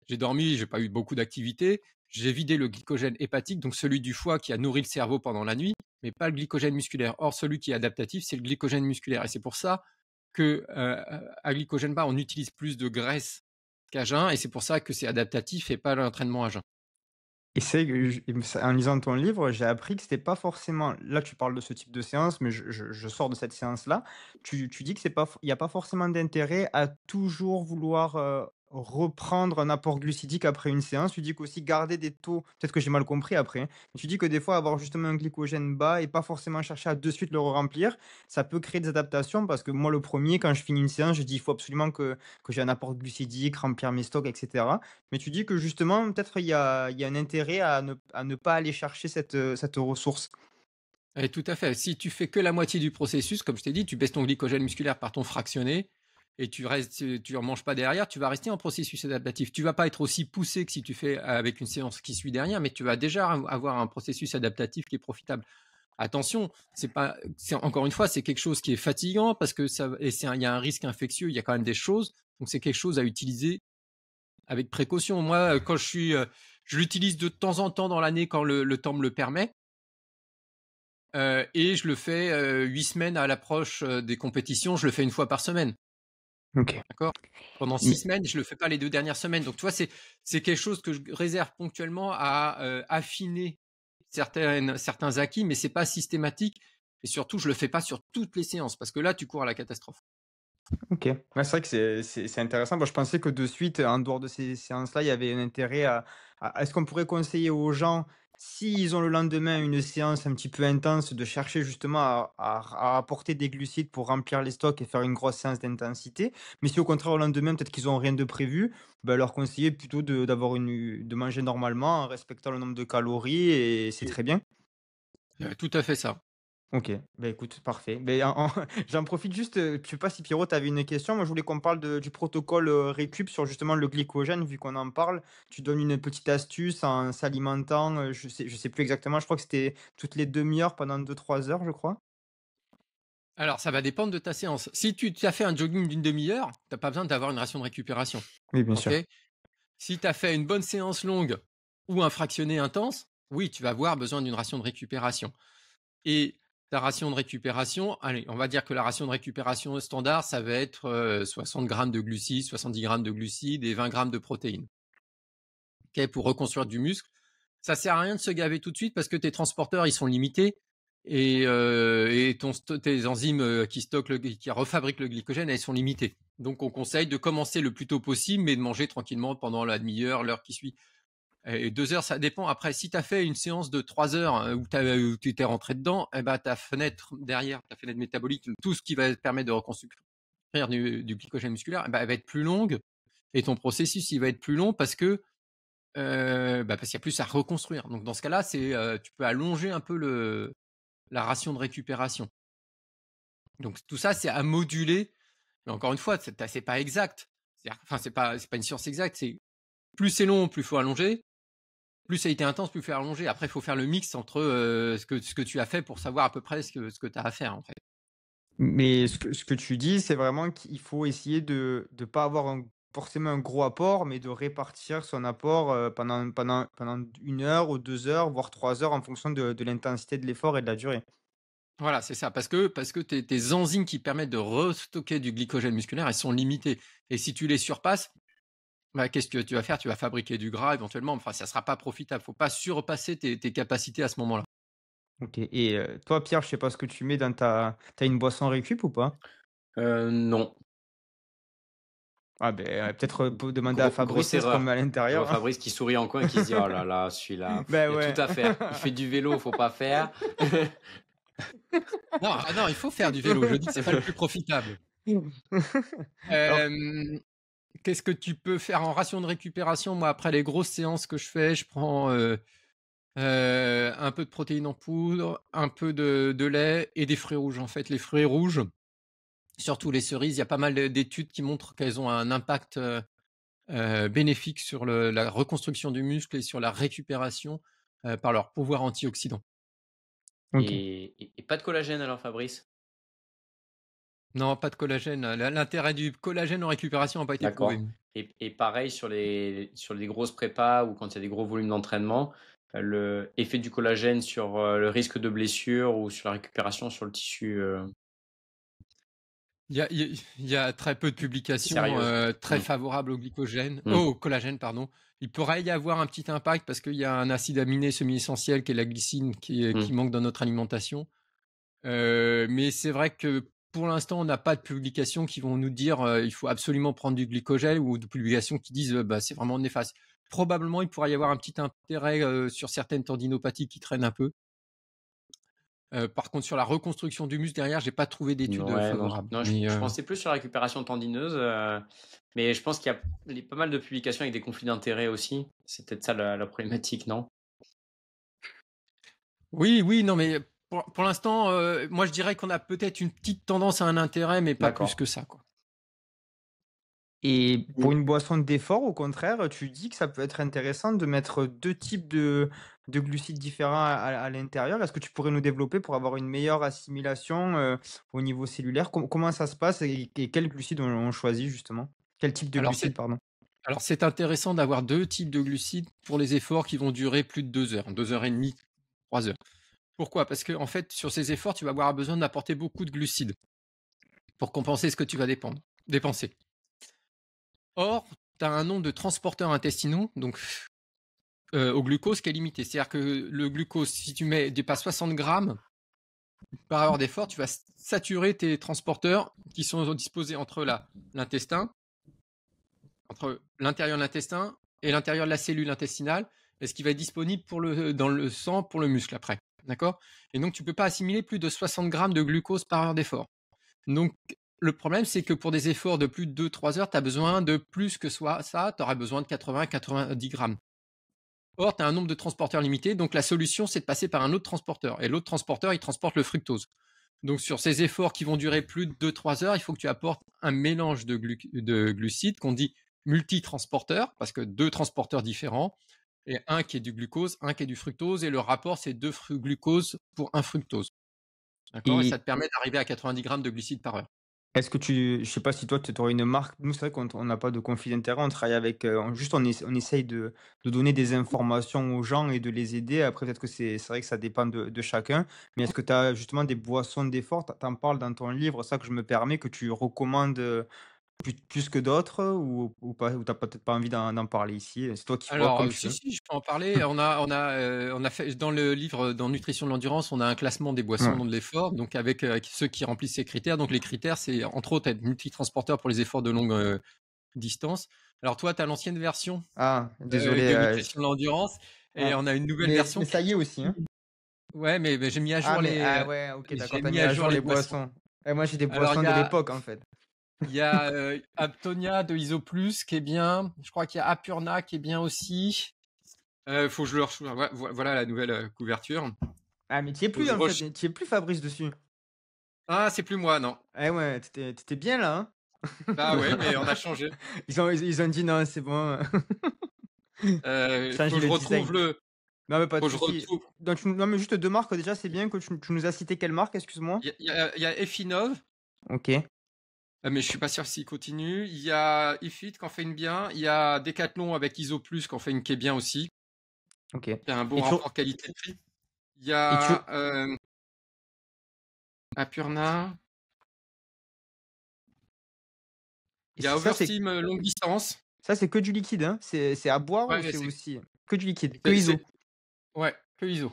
j'ai dormi, j'ai pas eu beaucoup d'activité, j'ai vidé le glycogène hépatique, donc celui du foie qui a nourri le cerveau pendant la nuit, mais pas le glycogène musculaire. Or, celui qui est adaptatif, c'est le glycogène musculaire. Et c'est pour ça que à glycogène bas, on utilise plus de graisse qu'à jeun, et c'est pour ça que c'est adaptatif et pas l'entraînement à jeun. Et c'est que en lisant ton livre, j'ai appris que c'était pas forcément là, tu parles de ce type de séance, mais je sors de cette séance-là. Tu dis que c'est pas il y a pas forcément d'intérêt à toujours vouloir, reprendre un apport glucidique après une séance. Tu dis qu'aussi garder des taux, peut-être que j'ai mal compris après, hein, mais tu dis que des fois avoir justement un glycogène bas et pas forcément chercher à de suite le remplir, ça peut créer des adaptations, parce que moi le premier, quand je finis une séance, je dis: «Il faut absolument que j'ai un apport glucidique, remplir mes stocks et cetera». Mais tu dis que justement, peut-être il y a un intérêt à ne pas aller chercher cette ressource. Et tout à fait. Si tu fais que la moitié du processus, comme je t'ai dit, tu baisses ton glycogène musculaire par ton fractionné et tu en manges pas derrière, tu vas rester en processus adaptatif. Tu vas pas être aussi poussé que si tu fais avec une séance qui suit derrière, mais tu vas déjà avoir un processus adaptatif qui est profitable. Attention, encore une fois, c'est quelque chose qui est fatigant parce que il y a un risque infectieux, il y a quand même des choses. Donc c'est quelque chose à utiliser avec précaution. Moi, je l'utilise de temps en temps dans l'année quand le temps me le permet. Et je le fais 8 semaines à l'approche des compétitions, je le fais une fois par semaine. OK. D'accord? Pendant 6 Mais semaines, je le fais pas les 2 dernières semaines. Donc tu vois, c'est quelque chose que je réserve ponctuellement à affiner certains acquis, mais c'est pas systématique. Et surtout, je le fais pas sur toutes les séances parce que là, tu cours à la catastrophe. OK. Ouais, c'est vrai que c'est intéressant. Moi, je pensais que de suite, en dehors de ces séances-là, il y avait un intérêt à est-ce qu'on pourrait conseiller aux gens, s'ils ont le lendemain une séance un petit peu intense, de chercher justement à apporter des glucides pour remplir les stocks et faire une grosse séance d'intensité? Mais si au contraire, au lendemain, peut-être qu'ils ont rien de prévu, bah, leur conseiller plutôt de manger normalement en respectant le nombre de calories et c'est très bien? Tout à fait ça. OK, bah, écoute, parfait. Beh, j'en profite juste, je sais pas si Pierrot, tu avais une question? Moi, je voulais qu'on parle du protocole, récup sur justement le glycogène, vu qu'on en parle. Tu donnes une petite astuce en s'alimentant, je sais plus exactement, je crois que c'était toutes les demi-heures pendant 2 3 heures, je crois? Alors, ça va dépendre de ta séance. Si tu as fait un jogging d'une demi-heure, tu as pas besoin d'avoir une ration de récupération. Oui, bien OK? sûr. Si tu as fait une bonne séance longue ou un fractionné intense, oui, tu vas avoir besoin d'une ration de récupération. Et ta ration de récupération, allez, on va dire que la ration de récupération standard, ça va être 60 grammes de glucides, 70 grammes de glucides et 20 grammes de protéines. OK, pour reconstruire du muscle. Ça sert à rien de se gaver tout de suite parce que tes transporteurs, ils sont limités et tes enzymes qui refabriquent le glycogène, elles sont limitées. Donc, on conseille de commencer le plus tôt possible, mais de manger tranquillement pendant la demi-heure, l'heure qui suit. Et 2 heures, ça dépend. Après, si tu as fait une séance de 3 heures où tu étais rentré dedans, eh ben, ta fenêtre derrière, ta fenêtre métabolique, tout ce qui va te permettre de reconstruire du glycogène musculaire, eh ben, elle va être plus longue et ton processus, il va être plus long parce qu'il y a plus à reconstruire. Donc, dans ce cas-là, tu peux allonger un peu la ration de récupération. Donc, tout ça, c'est à moduler. Mais encore une fois, c'est pas exact. Enfin, c'est pas une science exacte. Plus c'est long, plus il faut allonger. Plus ça a été intense, plus il faut allonger. Après, il faut faire le mix entre ce que tu as fait pour savoir à peu près ce que tu as à faire, en fait. Mais ce que tu dis, c'est vraiment qu'il faut essayer de pas avoir forcément un gros apport, mais de répartir son apport, pendant 1 heure ou 2 heures, voire 3 heures en fonction de l'intensité de l'effort et de la durée. Voilà, c'est ça. Parce que tes enzymes qui permettent de restocker du glycogène musculaire, elles sont limitées. Et si tu les surpasses, bah, qu'est-ce que tu vas faire? Tu vas fabriquer du gras éventuellement. Enfin, ça sera pas profitable. Faut pas surpasser tes capacités à ce moment-là. OK et toi, Pierre, je sais pas ce que tu mets dans tu une boisson récup ou pas? Non. Ah ben peut-être, peut demander à Grosse Fabrice, ce qu'on met erreur. à Je vois l'intérieur. Fabrice qui sourit en coin et qui se dit: «Oh là là, celui-là, Ben il y a tout ouais. à faire. Il fait du vélo, faut pas faire». Non, ah non, il faut faire du vélo. Je dis que c'est pas le plus profitable. Alors Qu'est-ce que tu peux faire en ration de récupération? Moi, après les grosses séances que je fais, je prends un peu de protéines en poudre, un peu de lait et des fruits rouges. En fait, les fruits rouges, surtout les cerises, il y a pas mal d'études qui montrent qu'elles ont un impact bénéfique sur la reconstruction du muscle et sur la récupération par leur pouvoir antioxydant. OK. Et pas de collagène alors, Fabrice? Non, pas de collagène. L'intérêt du collagène en récupération n'a pas été prouvé. D'accord. Et pareil sur les grosses prépas ou quand il y a des gros volumes d'entraînement, le effet du collagène sur, le risque de blessure ou sur la récupération sur le tissu, Il y a très peu de publications sérieuse? très Mmh. favorables Mmh. au collagène, pardon. Il pourrait y avoir un petit impact parce qu'il y a un acide aminé semi-essentiel qui est la glycine qui Mmh. manque dans notre alimentation. Mais c'est vrai que pour l'instant, on n'a pas de publications qui vont nous dire il faut absolument prendre du glycogène ou de publications qui disent bah, c'est vraiment néfaste. Probablement, il pourrait y avoir un petit intérêt sur certaines tendinopathies qui traînent un peu. Par contre, sur la reconstruction du muscle derrière, j'ai pas trouvé d'études Ouais, non, favorables. non, je Mais je pensais plus sur la récupération tendineuse, mais je pense qu'il y a pas mal de publications avec des conflits d'intérêts aussi. C'est peut-être ça la problématique, non? oui, oui, non, mais pour l'instant, moi je dirais qu'on a peut-être une petite tendance à un intérêt, mais pas plus D'accord. que ça, quoi. Et pour Mmh. une boisson d'effort, au contraire, tu dis que ça peut être intéressant de mettre 2 types de glucides différents à l'intérieur. Est-ce que tu pourrais nous développer pour avoir une meilleure assimilation, au niveau cellulaire? Comment ça se passe et quels glucides on choisit justement? Quel type de Alors glucides, c'est pardon? alors c'est intéressant d'avoir 2 types de glucides pour les efforts qui vont durer plus de 2 heures, 2 heures et demie, 3 heures. Pourquoi? Parce qu'en fait, sur ces efforts, tu vas avoir besoin d'apporter beaucoup de glucides pour compenser ce que tu vas dépenser. Or, tu as un nombre de transporteurs intestinaux, donc au glucose qui est limité. C'est-à-dire que le glucose, si tu dépasses 60 grammes par heure d'effort, tu vas saturer tes transporteurs qui sont disposés entre l'intestin, entre l'intérieur de l'intestin et l'intérieur de la cellule intestinale, et ce qui va être disponible dans le sang pour le muscle après. D'accord? Et donc, tu ne peux pas assimiler plus de 60 grammes de glucose par heure d'effort. Donc, le problème, c'est que pour des efforts de plus de 2-3 heures, tu as besoin de plus que ça. Tu auras besoin de 80-90 grammes. Or, tu as un nombre de transporteurs limité, donc la solution, c'est de passer par un autre transporteur. Et l'autre transporteur, il transporte le fructose. Donc, sur ces efforts qui vont durer plus de 2-3 heures, il faut que tu apportes un mélange de glucides qu'on dit multitransporteur, parce que 2 transporteurs différents, et un qui est du glucose, un qui est du fructose, et le rapport, c'est 2 glucose pour 1 fructose. D'accord? Et ça Et te permet d'arriver à 90 grammes de glucides par heure. est-ce que je sais pas si toi tu aurais une marque. Nous, c'est vrai qu'on n'a pas de conflit d'intérêt, on travaille avec, juste on essaye de donner des informations aux gens et de les aider. Après, peut-être que c'est vrai que ça dépend de chacun. Mais est-ce que tu as justement des boissons d'effort? Tu en parles dans ton livre, ça que je me permets, que tu recommandes, plus que d'autres, ou pas? Ou tu peut-être pas envie d'en parler ici? C'est toi qui vois, Alors, comme tu si, veux. si, je peux en parler. On a fait dans le livre, dans Nutrition de l'endurance, on a un classement des boissons Ouais. de l'effort, donc avec ceux qui remplissent ces critères. Donc, les critères, c'est entre autres être multitransporteur pour les efforts de longue distance. Alors, toi, tu as l'ancienne version Ah, désolé, de Nutrition de l'endurance, et ouais. on a une nouvelle Mais version ça y est aussi, hein? ouais, mais j'ai mis à Ah, jour mais ah ouais, OK, d'accord, j'ai tu as mis mis à à jour jour les les boissons. boissons. Et moi, j'ai des Alors, boissons de l'époque, en fait. il y a Aptonia de Isoplus qui est bien. Je crois qu'il y a Apurna qui est bien aussi. Faut que je le retrouve. Voilà la nouvelle couverture. Ah, mais tu y es Faut que plus, je en fait, reche- tu y es plus Fabrice dessus. Ah, c'est plus moi, non. Eh ouais, tu étais bien là, hein? Bah ouais, mais on a changé. Ils ont dit: «Non, c'est bon, Faut changer que je le retrouve design». le. Non, mais pas de Faut que je souci. retrouve. Donc non, mais juste 2 marques déjà, c'est bien que tu nous as cité quelle marque, excuse-moi? Il y a Effinov, OK. mais je suis pas sûr s'il continue. Il y a Ifit qui en fait une bien. Il y a Decathlon avec Isoplus qui en fait une qui est bien aussi. OK. Qui a un bon Et tu rapport qualité-prix. Il y et tu a Apurna. et Il y a ça, Oversteam longue distance. c'est que du liquide, hein? C'est à boire ou Ouais, c'est c'est aussi que du liquide, que c'est ISO? c'est- ouais, que ISO.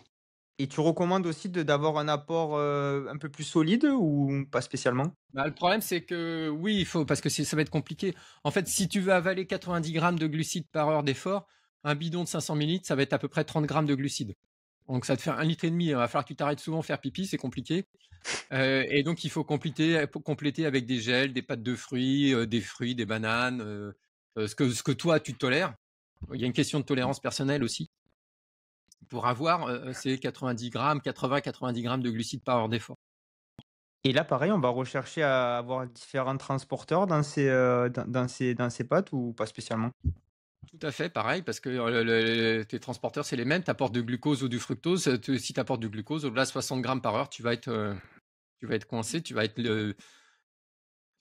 Et tu recommandes aussi d'avoir un apport, un peu plus solide ou pas spécialement? Bah, le problème, c'est que oui, il faut, parce que ça va être compliqué. En fait, si tu veux avaler 90 grammes de glucides par heure d'effort, un bidon de 500 millilitres, ça va être à peu près 30 grammes de glucides. Donc, ça te fait 1,5 litre. Il va falloir que tu t'arrêtes souvent faire pipi, c'est compliqué. Et donc, il faut compléter avec des gels, des pâtes de fruits, des bananes, ce que toi, tu tolères. Il y a une question de tolérance personnelle aussi pour avoir ces 90 grammes, 80-90 grammes de glucides par heure d'effort. Et là, pareil, on va rechercher à avoir différents transporteurs dans ces pâtes ou pas spécialement? Tout à fait, pareil, parce que tes transporteurs, c'est les mêmes. Tu apportes du glucose ou du fructose. Si tu apportes du glucose, au-delà de 60 grammes par heure, tu vas être coincé, tu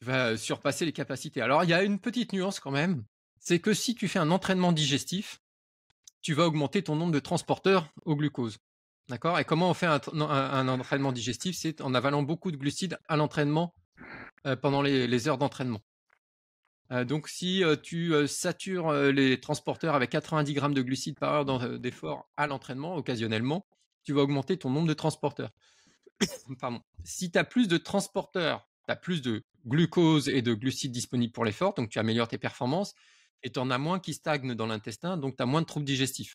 vas surpasser les capacités. Alors, il y a une petite nuance quand même, c'est que si tu fais un entraînement digestif, tu vas augmenter ton nombre de transporteurs au glucose. D'accord? Et comment on fait un entraînement digestif? C'est en avalant beaucoup de glucides à l'entraînement pendant les heures d'entraînement. Donc si tu satures les transporteurs avec 90 grammes de glucides par heure d'effort à l'entraînement, occasionnellement, tu vas augmenter ton nombre de transporteurs. Pardon. Si tu as plus de transporteurs, tu as plus de glucose et de glucides disponibles pour l'effort, donc tu améliores tes performances, et tu en as moins qui stagnent dans l'intestin, donc tu as moins de troubles digestifs.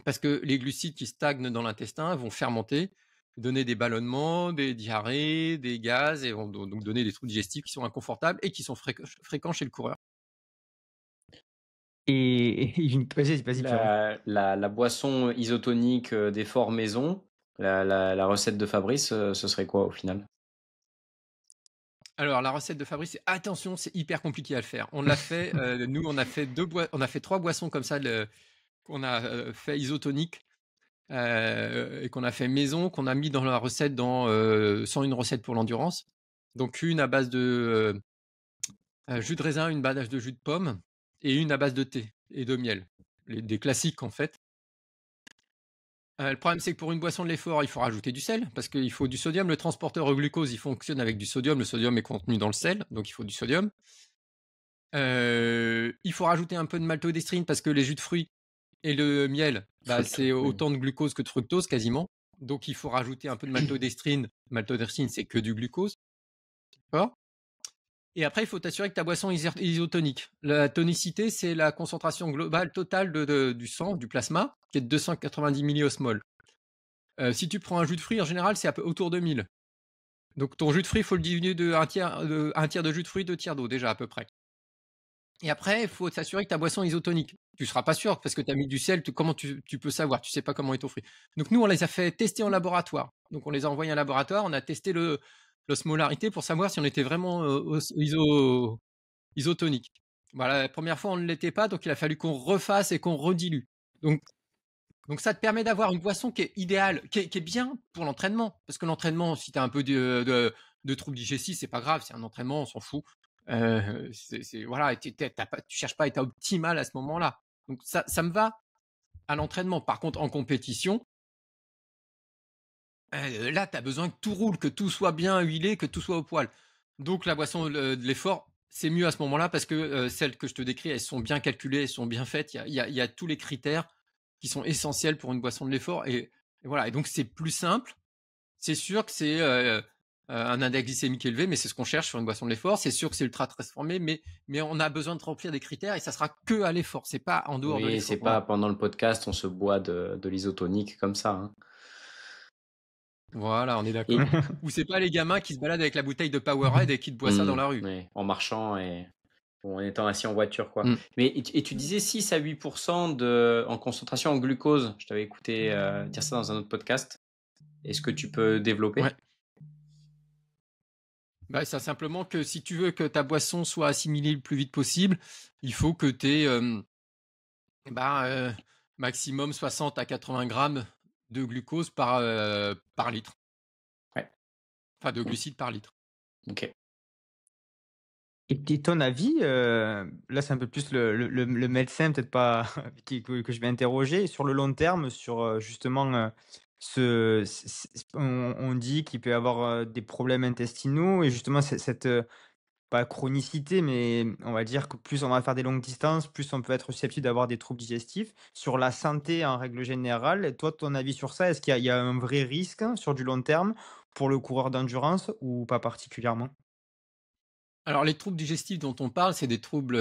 Parce que les glucides qui stagnent dans l'intestin vont fermenter, donner des ballonnements, des diarrhées, des gaz, et vont donc donner des troubles digestifs qui sont inconfortables et qui sont fréquents chez le coureur. Et j'ai une vas-y, Pierrot. La boisson isotonique d'effort maison, la recette de Fabrice, ce serait quoi au final? Alors, la recette de Fabrice, attention, c'est hyper compliqué à le faire. On l'a fait, nous, on a fait on a fait 3 boissons comme ça, qu'on a fait isotonique, et qu'on a fait maison, qu'on a mis dans la recette sans une recette pour l'endurance. Donc, une à base de jus de raisin, une base de jus de pomme, et une à base de thé et de miel. Des classiques, en fait. Le problème, c'est que pour une boisson de l'effort, il faut rajouter du sel, parce qu'il faut du sodium. Le transporteur au glucose, il fonctionne avec du sodium. Le sodium est contenu dans le sel, donc il faut du sodium. Il faut rajouter un peu de maltodextrine, parce que les jus de fruits, Et le miel, Fructose, c'est oui. autant de glucose que de fructose quasiment. Donc il faut rajouter un peu de maltodextrine. Maltodextrine, c'est que du glucose. D'accord. Et après, il faut t'assurer que ta boisson est isotonique. La tonicité, c'est la concentration globale totale du sang, du plasma, qui est de 290 milliosmoles. Si tu prends un jus de fruits, en général, c'est autour de 1000. Donc ton jus de fruits, il faut le diminuer de un tiers de jus de fruits, 2 tiers d'eau déjà à peu près. Et après, il faut s'assurer que ta boisson est isotonique. Tu seras pas sûr parce que tu as mis du sel. Comment tu peux savoir? Tu sais pas comment est ton fruit. Donc nous, on les a fait tester en laboratoire. Donc on les a envoyés en laboratoire. On a testé l'osmolarité pour savoir si on était vraiment isotonique. Voilà, la première fois, on ne l'était pas. Donc il a fallu qu'on refasse et qu'on redilue. Donc, donc ça te permet d'avoir une boisson qui est idéale, qui est bien pour l'entraînement. Parce que l'entraînement, si tu as un peu de troubles digestifs, c'est pas grave. C'est un entraînement, on s'en fout. Voilà, tu cherches pas à être optimal à ce moment-là. Donc ça me va à l'entraînement. Par contre, en compétition, là, tu as besoin que tout roule, que tout soit bien huilé, que tout soit au poil. Donc la boisson de l'effort, c'est mieux à ce moment-là parce que celles que je te décris, elles sont bien calculées, elles sont bien faites. Il y a tous les critères qui sont essentiels pour une boisson de l'effort. Et voilà, et donc c'est plus simple. C'est sûr que c'est un index glycémique élevé, mais c'est ce qu'on cherche sur une boisson de l'effort. C'est sûr que c'est ultra transformé, mais on a besoin de remplir des critères et ça sera que à l'effort. C'est pas en dehors de Oui, l'effort. c'est pas pendant le podcast, on se boit de l'isotonique comme ça, hein. Voilà, on est d'accord. Et Ou c'est pas les gamins qui se baladent avec la bouteille de Powerade et qui te boivent ça dans la rue. ouais, en marchant et en étant assis en voiture, quoi. Mm. Mais et tu disais 6 à 8% en concentration en glucose. Je t'avais écouté dire ça dans un autre podcast. Est-ce que tu peux développer? Ouais. C'est simplement que si tu veux que ta boisson soit assimilée le plus vite possible, il faut que tu aies maximum 60 à 80 grammes de glucose par litre. Ouais. Enfin, de glucides par litre. Ok. Et ton avis, là c'est un peu plus le médecin peut-être pas que je vais interroger, sur le long terme, sur, justement, on dit qu'il peut y avoir, des problèmes intestinaux et justement cette, pas chronicité, mais on va dire que plus on va faire des longues distances, plus on peut être susceptible d'avoir des troubles digestifs. Sur la santé en règle générale, toi ton avis sur ça, est-ce qu'il y a un vrai risque sur du long terme pour le coureur d'endurance ou pas particulièrement? Alors, les troubles digestifs dont on parle, c'est des troubles,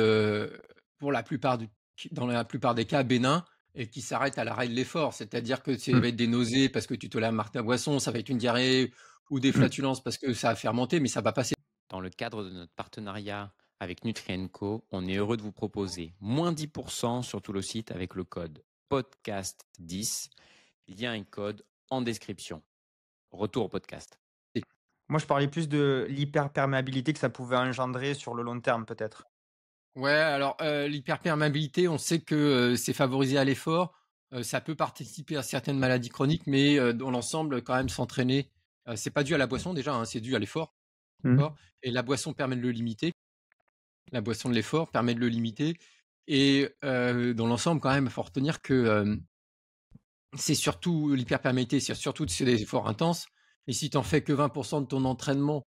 pour dans la plupart des cas, bénins et qui s'arrêtent à l'arrêt de l'effort. C'est-à-dire que ça Mmh. va être des nausées parce que tu te la marques ta boisson, ça va être une diarrhée ou des Mmh. flatulences parce que ça a fermenté, mais ça va passer. Dans le cadre de notre partenariat avec Nutri&Co, on est heureux de vous proposer moins 10% sur tout le site avec le code podcast10. Il y a un code en description. Retour au podcast. Moi, je parlais plus de l'hyperperméabilité que ça pouvait engendrer sur le long terme, peut-être. Ouais, alors l'hyperperméabilité, on sait que c'est favorisé à l'effort. Ça peut participer à certaines maladies chroniques, mais dans l'ensemble, quand même, s'entraîner, c'est pas dû à la boisson déjà, hein, c'est dû à l'effort. Mmh. D'accord. Et la boisson permet de le limiter. La boisson de l'effort permet de le limiter. Et dans l'ensemble, quand même, il faut retenir que c'est surtout l'hyperperméabilité, c'est surtout sur des efforts intenses. Et si tu en fais que 20% de ton entraînement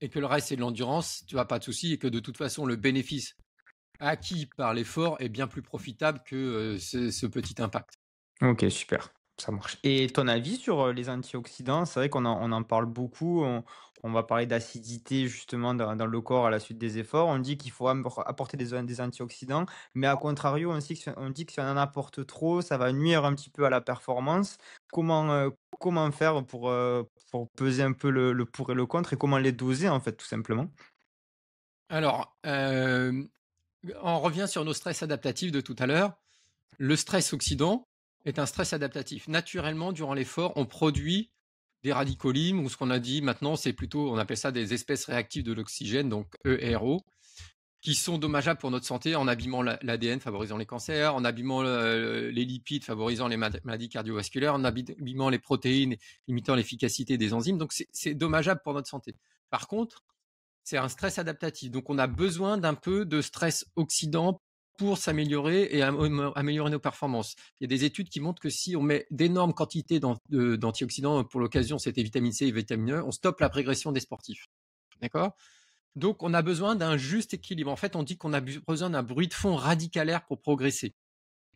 et que le reste c'est de l'endurance, tu n'as pas de souci et que de toute façon, le bénéfice acquis par l'effort est bien plus profitable que ce petit impact. OK, super, ça marche. Et ton avis sur, les antioxydants? C'est vrai qu'on en parle beaucoup, on va parler d'acidité justement dans le corps à la suite des efforts. On dit qu'il faut apporter des antioxydants, mais à contrario, on dit que si on en apporte trop, ça va nuire un petit peu à la performance. Comment faire pour peser un peu le pour et le contre et comment les doser en fait, tout simplement? Alors, on revient sur nos stress adaptatifs de tout à l'heure. Le stress oxydant est un stress adaptatif. Naturellement, durant l'effort, on produit des radicaux libres, ou ce qu'on a dit maintenant, c'est plutôt, on appelle ça des espèces réactives de l'oxygène, donc ERO, qui sont dommageables pour notre santé en abîmant l'ADN, favorisant les cancers, en abîmant les lipides, favorisant les maladies cardiovasculaires, en abîmant les protéines, limitant l'efficacité des enzymes. Donc, c'est dommageable pour notre santé. Par contre, c'est un stress adaptatif. Donc, on a besoin d'un peu de stress oxydant pour s'améliorer et améliorer nos performances. Il y a des études qui montrent que si on met d'énormes quantités d'antioxydants, pour l'occasion, c'était vitamine C et vitamine E, on stoppe la progression des sportifs. D'accord? Donc, on a besoin d'un juste équilibre. En fait, on dit qu'on a besoin d'un bruit de fond radicalaire pour progresser.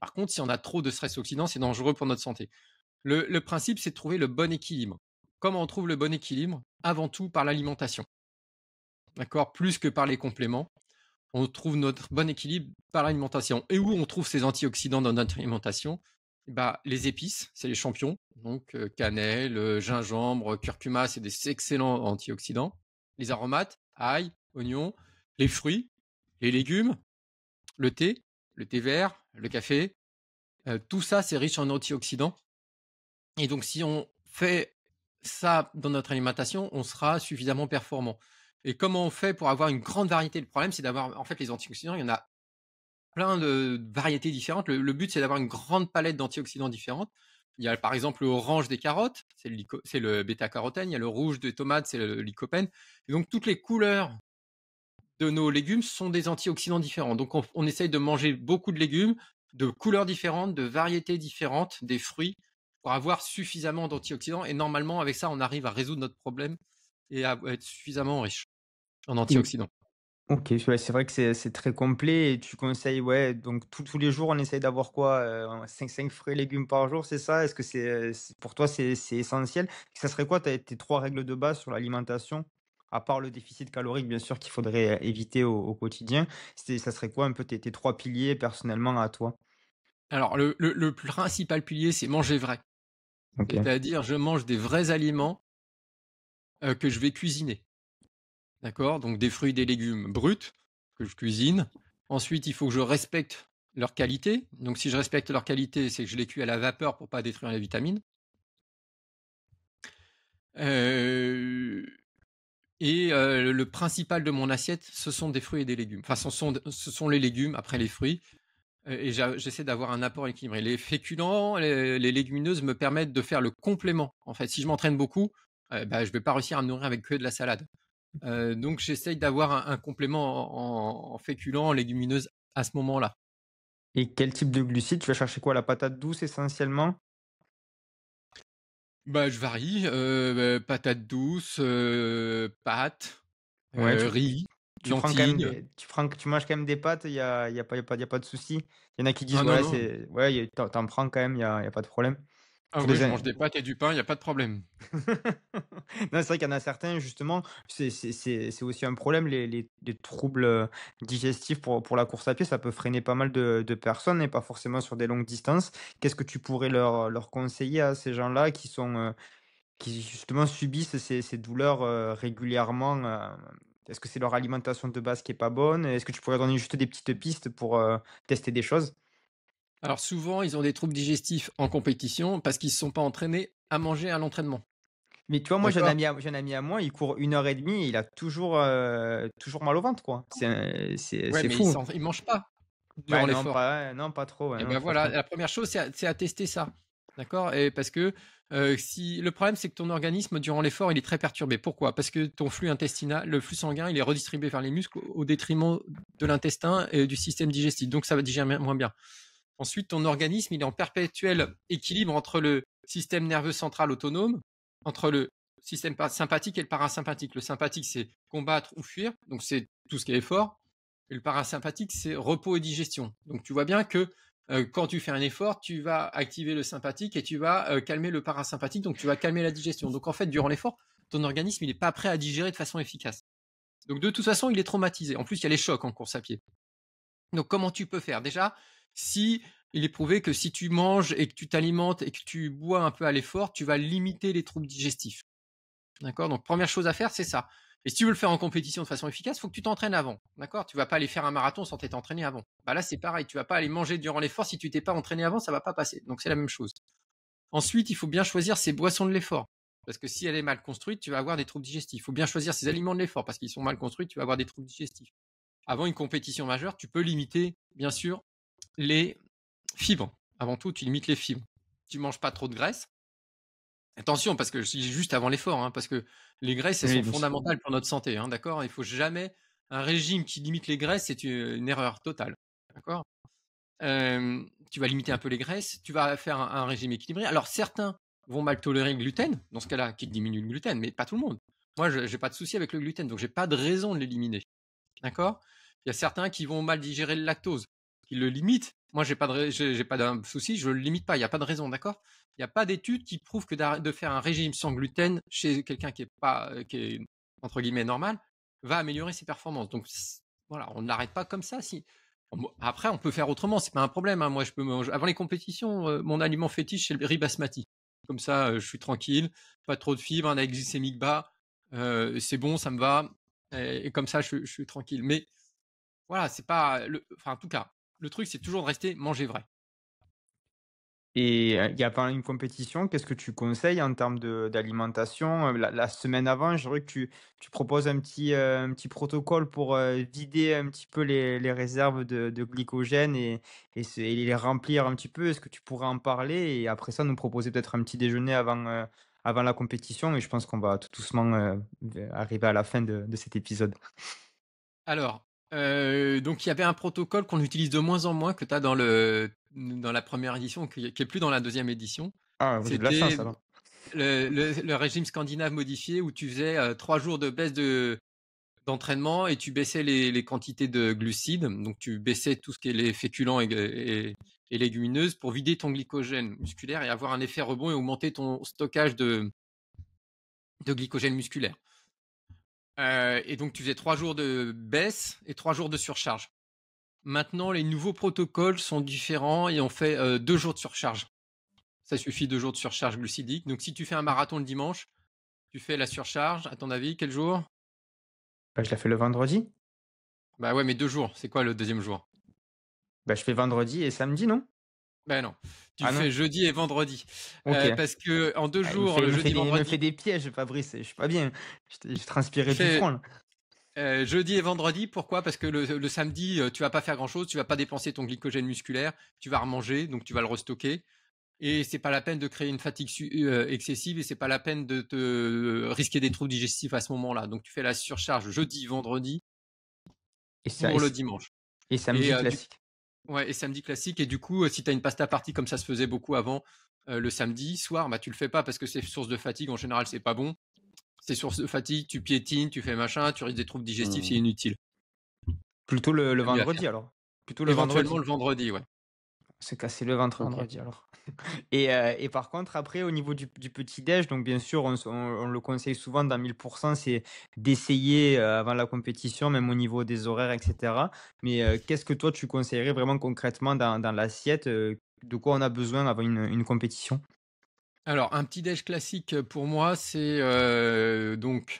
Par contre, si on a trop de stress oxydant, c'est dangereux pour notre santé. Le principe, c'est de trouver le bon équilibre. Comment on trouve le bon équilibre? Avant tout par l'alimentation, d'accord? Plus que par les compléments. On trouve notre bon équilibre par l'alimentation. Et où on trouve ces antioxydants dans notre alimentation? Bah, les épices, c'est les champions. Donc, cannelle, gingembre, curcuma, c'est des excellents antioxydants. Les aromates, ail, oignon, les fruits, les légumes, le thé vert, le café. Tout ça, c'est riche en antioxydants. Et donc, si on fait ça dans notre alimentation, on sera suffisamment performant. Et comment on fait pour avoir une grande variété? Le problème, c'est d'avoir, en fait, les antioxydants, il y en a plein de variétés différentes. Le but, c'est d'avoir une grande palette d'antioxydants différentes. Il y a par exemple le orange des carottes, c'est le bêta-carotène. Il y a le rouge des tomates, c'est le lycopène. Et donc, toutes les couleurs de nos légumes sont des antioxydants différents. Donc, on essaye de manger beaucoup de légumes, de couleurs différentes, de variétés différentes, des fruits, pour avoir suffisamment d'antioxydants. Et normalement, avec ça, on arrive à résoudre notre problème et à être suffisamment riche en Et antioxydants. OK, ouais, c'est vrai que c'est très complet et tu conseilles, ouais, donc tous les jours, on essaye d'avoir quoi? 5 fruits et légumes par jour, c'est ça? Est-ce que c'est pour toi, c'est essentiel? Ça serait quoi tes 3 règles de base sur l'alimentation? À part le déficit calorique, bien sûr, qu'il faudrait, éviter au quotidien. Ça serait quoi un peu tes 3 piliers personnellement à toi? Alors, le principal pilier, c'est manger vrai. OK. C'est-à-dire, je mange des vrais aliments que je vais cuisiner. D'accord? Donc, des fruits, des légumes bruts que je cuisine. Ensuite, il faut que je respecte leur qualité. Donc, si je respecte leur qualité, c'est que je les cuis à la vapeur pour pas détruire les vitamines. Euh, le principal de mon assiette, ce sont des fruits et des légumes. Enfin, ce sont les légumes après les fruits. Et j'essaie d'avoir un apport équilibré. Les féculents, les légumineuses me permettent de faire le complément. En fait, si je m'entraîne beaucoup, bah, je vais pas réussir à me nourrir avec que de la salade. Donc, j'essaye d'avoir un complément en féculents, en légumineuses à ce moment-là. Et quel type de glucides? Tu vas chercher quoi? La patate douce essentiellement? Bah, je varie, patates douces, pâtes, Ouais, riz, tu prends quand même lentilles. tu manges quand même des pâtes, il y a pas de souci? Il y en a qui disent: Ah non, «Ouais, non. c'est» ouais, tu en prends quand même, il y a pas de problème? Ah Pour oui, des je in mange des pâtes et du pain, il y a pas de problème. Non, c'est vrai qu'il y en a certains justement, c'est aussi un problème les troubles, digestifs pour la course à pied, ça peut freiner pas mal de personnes et pas forcément sur des longues distances. Qu'est-ce que tu pourrais leur conseiller à ces gens-là qui justement subissent ces douleurs, régulièrement, est-ce que c'est leur alimentation de base qui est pas bonne? Est-ce que tu pourrais donner juste des petites pistes pour, tester des choses? Alors souvent, ils ont des troubles digestifs en compétition parce qu'ils ne se sont pas entraînés à manger à l'entraînement. Mais tu vois, moi, D'accord? j'ai un ami à moi, il court 1 heure et demie et il a toujours mal au ventre, quoi. Ouais, C'est mais fou. ils mangent pas Ouais, durant l'effort. non, pas trop, ouais, Et non, ben pas voilà, trop. la première chose, c'est à tester ça. D'accord? Et parce que si le problème, c'est que ton organisme, durant l'effort, il est très perturbé. Pourquoi? Parce que ton flux intestinal, le flux sanguin, il est redistribué vers les muscles au détriment de l'intestin et du système digestif. Donc ça va digérer moins bien. Ensuite, ton organisme, il est en perpétuel équilibre entre le système nerveux central autonome, entre le système sympathique et le parasympathique. Le sympathique, c'est combattre ou fuir, donc c'est tout ce qui est effort. Et le parasympathique, c'est repos et digestion. Donc tu vois bien que quand tu fais un effort, tu vas activer le sympathique et tu vas calmer le parasympathique, donc tu vas calmer la digestion. Donc en fait, durant l'effort, ton organisme, il n'est pas prêt à digérer de façon efficace. Donc de toute façon, il est traumatisé. En plus, il y a les chocs en course à pied. Donc comment tu peux faire? Déjà, si il est prouvé que si tu manges et que tu t'alimentes et que tu bois un peu à l'effort, tu vas limiter les troubles digestifs. D'accord? Donc première chose à faire, c'est ça. Et si tu veux le faire en compétition de façon efficace, il faut que tu t'entraînes avant. D'accord? Tu vas pas aller faire un marathon sans t'être entraîné avant. Bah là, c'est pareil. Tu vas pas aller manger durant l'effort si tu t'es pas entraîné avant, ça va pas passer. Donc c'est la même chose. Ensuite, il faut bien choisir ses boissons de l'effort. Parce que si elle est mal construite, tu vas avoir des troubles digestifs. Il faut bien choisir ses aliments de l'effort parce qu'ils sont mal construits, tu vas avoir des troubles digestifs. Avant une compétition majeure, tu peux limiter, bien sûr, les fibres. Avant tout, tu limites les fibres. Tu manges pas trop de graisse. Attention, parce que c'est juste avant l'effort, hein, parce que les graisses, elles Oui, sont bien sûr. fondamentales pour notre santé, hein, d'accord? Il faut jamais un régime qui limite les graisses, c'est une erreur totale, d'accord? Tu vas limiter un peu les graisses, tu vas faire un régime équilibré. Alors certains vont mal tolérer le gluten, dans ce cas-là, qui diminue le gluten, mais pas tout le monde. Moi, je n'ai pas de souci avec le gluten, donc j'ai pas de raison de l'éliminer. D'accord? Il y a certains qui vont mal digérer le lactose, qui le limitent, Moi, j'ai pas de souci, je le limite pas. Il n'y a pas de raison, d'accord? Il n'y a pas d'études qui prouvent que de faire un régime sans gluten chez quelqu'un qui est pas, qui est entre guillemets normal, va améliorer ses performances. Donc voilà, on ne l'arrête pas comme ça. Si après, on peut faire autrement, c'est pas un problème. Hein. Moi, je peux manger avant les compétitions. Mon aliment fétiche, c'est le riz basmati. Comme ça, je suis tranquille, pas trop de fibres, un index glycémique bas, c'est bon, ça me va. Et comme ça, je suis tranquille. Mais voilà, c'est pas enfin, en tout cas, le truc, c'est toujours de rester manger vrai. Et il y a pas une compétition, qu'est-ce que tu conseilles en termes d'alimentation? La semaine avant, je dirais que tu proposes un petit protocole pour, vider un petit peu les réserves de glycogène et les remplir un petit peu. Est-ce que tu pourrais en parler et après ça, nous proposer peut-être un petit déjeuner avant la compétition? Et je pense qu'on va tout doucement, arriver à la fin de cet épisode. Alors, donc il y avait un protocole qu'on utilise de moins en moins, que tu as dans la première édition, qui est plus dans la deuxième édition. Ah, j'ai de la C'était chance alors. le régime scandinave modifié où tu faisais 3 jours de baisse d'entraînement et tu baissais les quantités de glucides. Donc tu baissais tout ce qui est les féculents et légumineuses pour vider ton glycogène musculaire et avoir un effet rebond et augmenter ton stockage de glycogène musculaire. Et donc tu faisais 3 jours de baisse et 3 jours de surcharge. Maintenant, les nouveaux protocoles sont différents et on fait 2 jours de surcharge. Ça suffit, 2 jours de surcharge glucidique. Donc si tu fais un marathon le dimanche, tu fais la surcharge, à ton avis, quel jour? Bah, je la fais le vendredi. Bah ouais, mais 2 jours. C'est quoi le deuxième jour? Bah, je fais vendredi et samedi, non? Ben non, tu Ah non? fais jeudi et vendredi. OK. Parce que en 2 Ah, jours, le jeudi, il me fait vendredi, des pièges, Fabrice, je suis pas bien. J'ai tu transpiré du fais front là. jeudi et vendredi. Pourquoi? Parce que le samedi, tu vas pas faire grand-chose, tu vas pas dépenser ton glycogène musculaire, tu vas remanger, donc tu vas le restocker. Et c'est pas la peine de créer une fatigue excessive et c'est pas la peine de te risquer des troubles digestifs à ce moment-là. Donc tu fais la surcharge jeudi, vendredi Et ça pour le dimanche. et Et samedi classique. ouais, et samedi classique. Et du coup, si tu as une pasta party comme ça se faisait beaucoup avant, le samedi soir, bah tu le fais pas parce que c'est source de fatigue. En général, c'est pas bon. C'est source de fatigue, tu piétines, tu fais machin, tu risques des troubles digestifs, c'est Mmh. inutile. Plutôt le C'est mieux à faire. vendredi alors? Plutôt le Éventuellement vendredi? le vendredi, ouais. Se casser le ventre OK. vendredi alors. Et par contre après au niveau du petit déj, donc bien sûr on le conseille souvent dans 1000, c'est d'essayer, avant la compétition, même au niveau des horaires et cetera. Mais, qu'est-ce que toi tu conseillerais vraiment concrètement dans l'assiette, de quoi on a besoin avant une compétition? Alors, un petit déj classique pour moi, c'est donc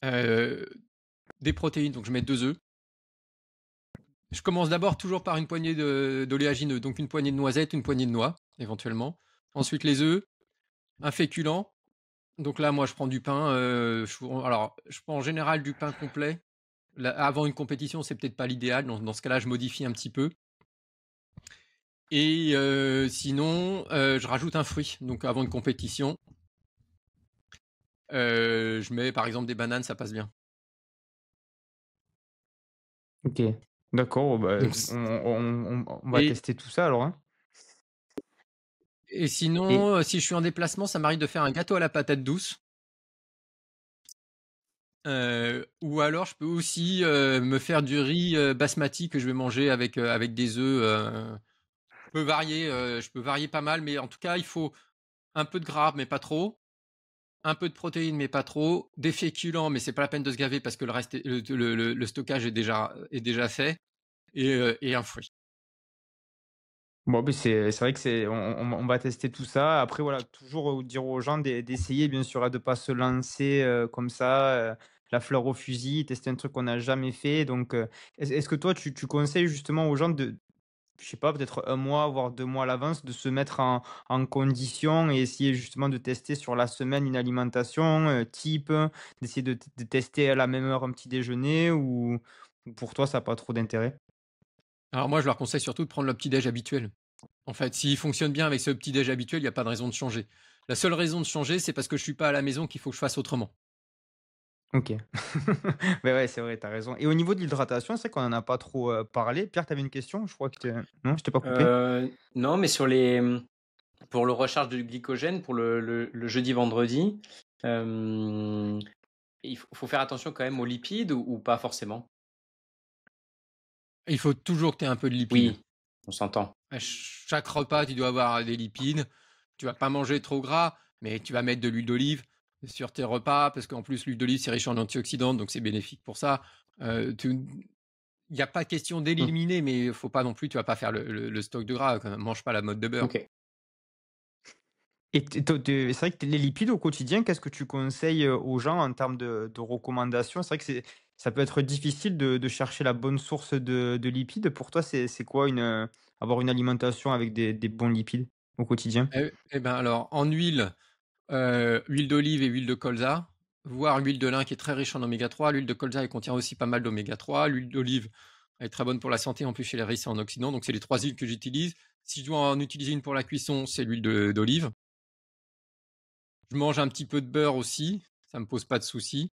euh, des protéines. Donc, je mets 2 œufs. Je commence d'abord toujours par une poignée d'oléagineux, donc une poignée de noisettes, une poignée de noix, éventuellement. Ensuite, les œufs, un féculent. Donc là, moi, je prends du pain. Alors, je prends en général du pain complet. Là, avant une compétition, c'est peut-être pas l'idéal. Dans ce cas-là, je modifie un petit peu. Et sinon, je rajoute un fruit. Donc, avant une compétition, je mets par exemple des bananes, ça passe bien. OK. D'accord, bah, Donc, on va et, tester tout ça alors, hein. et Et sinon, si je suis en déplacement, ça m'arrive de faire un gâteau à la patate douce. Ou alors, je peux aussi me faire du riz basmati que je vais manger avec des œufs. Je peux varier pas mal, mais en tout cas, il faut un peu de gras, mais pas trop. Un peu de protéines, mais pas trop. Des féculents, mais c'est pas la peine de se gaver parce que le reste, le stockage est déjà fait. Et un fruit. bon, beh, c'est vrai que on va tester tout ça. Après voilà, toujours, dire aux gens d'essayer bien sûr, de pas se lancer, comme ça, la fleur au fusil, tester un truc qu'on n'a jamais fait donc est-ce que toi tu conseilles justement aux gens de je sais pas, peut-être un mois, voire 2 mois à l'avance, de se mettre en condition et essayer justement de tester sur la semaine une alimentation, type, d'essayer de tester à la même heure un petit déjeuner ou pour toi ça a pas trop d'intérêt? Alors moi, je leur conseille surtout de prendre le petit déj habituel. En fait, s'il fonctionne bien avec ce petit déj habituel, il y a pas de raison de changer. La seule raison de changer, c'est parce que je suis pas à la maison qu'il faut que je fasse autrement. OK. Mais ouais, c'est vrai, tu as raison et au niveau de l'hydratation, c'est vrai qu'on en a pas trop, parlé. Pierre, tu avais une question? Je crois que tu non, je t'ai pas coupé? Non, mais pour le recharge de glycogène, pour le jeudi-vendredi, il faut faire attention quand même aux lipides ou pas forcément? Il faut toujours que tu aies un peu de lipides. Oui, on s'entend. À chaque repas, tu dois avoir des lipides. Tu vas pas manger trop gras, mais tu vas mettre de l'huile d'olive sur tes repas parce qu'en plus, l'huile d'olive, c'est riche en antioxydants, donc c'est bénéfique pour ça. Il n'y a pas question Mmh. d'éliminer, mais il faut pas non plus, tu vas pas faire le stock de gras. Quand même. Mange pas la mode de beurre. OK. Et c'est vrai que les lipides au quotidien, qu'est-ce que tu conseilles, aux gens en termes de recommandations? C'est vrai que ça peut être difficile de chercher la bonne source de lipides. Pour toi, c'est quoi avoir une alimentation avec des bons lipides au quotidien? Eh ben alors, en huile, huile d'olive et huile de colza, voire l'huile de lin qui est très riche en oméga 3. L'huile de colza, elle contient aussi pas mal d'oméga 3. L'huile d'olive, elle est très bonne pour la santé. En plus, chez les riz, c'est en oxydant. Donc, c'est les 3 huiles que j'utilise. Si je dois en utiliser une pour la cuisson, c'est l'huile d'olive. Je mange un petit peu de beurre aussi. Ça me pose pas de soucis.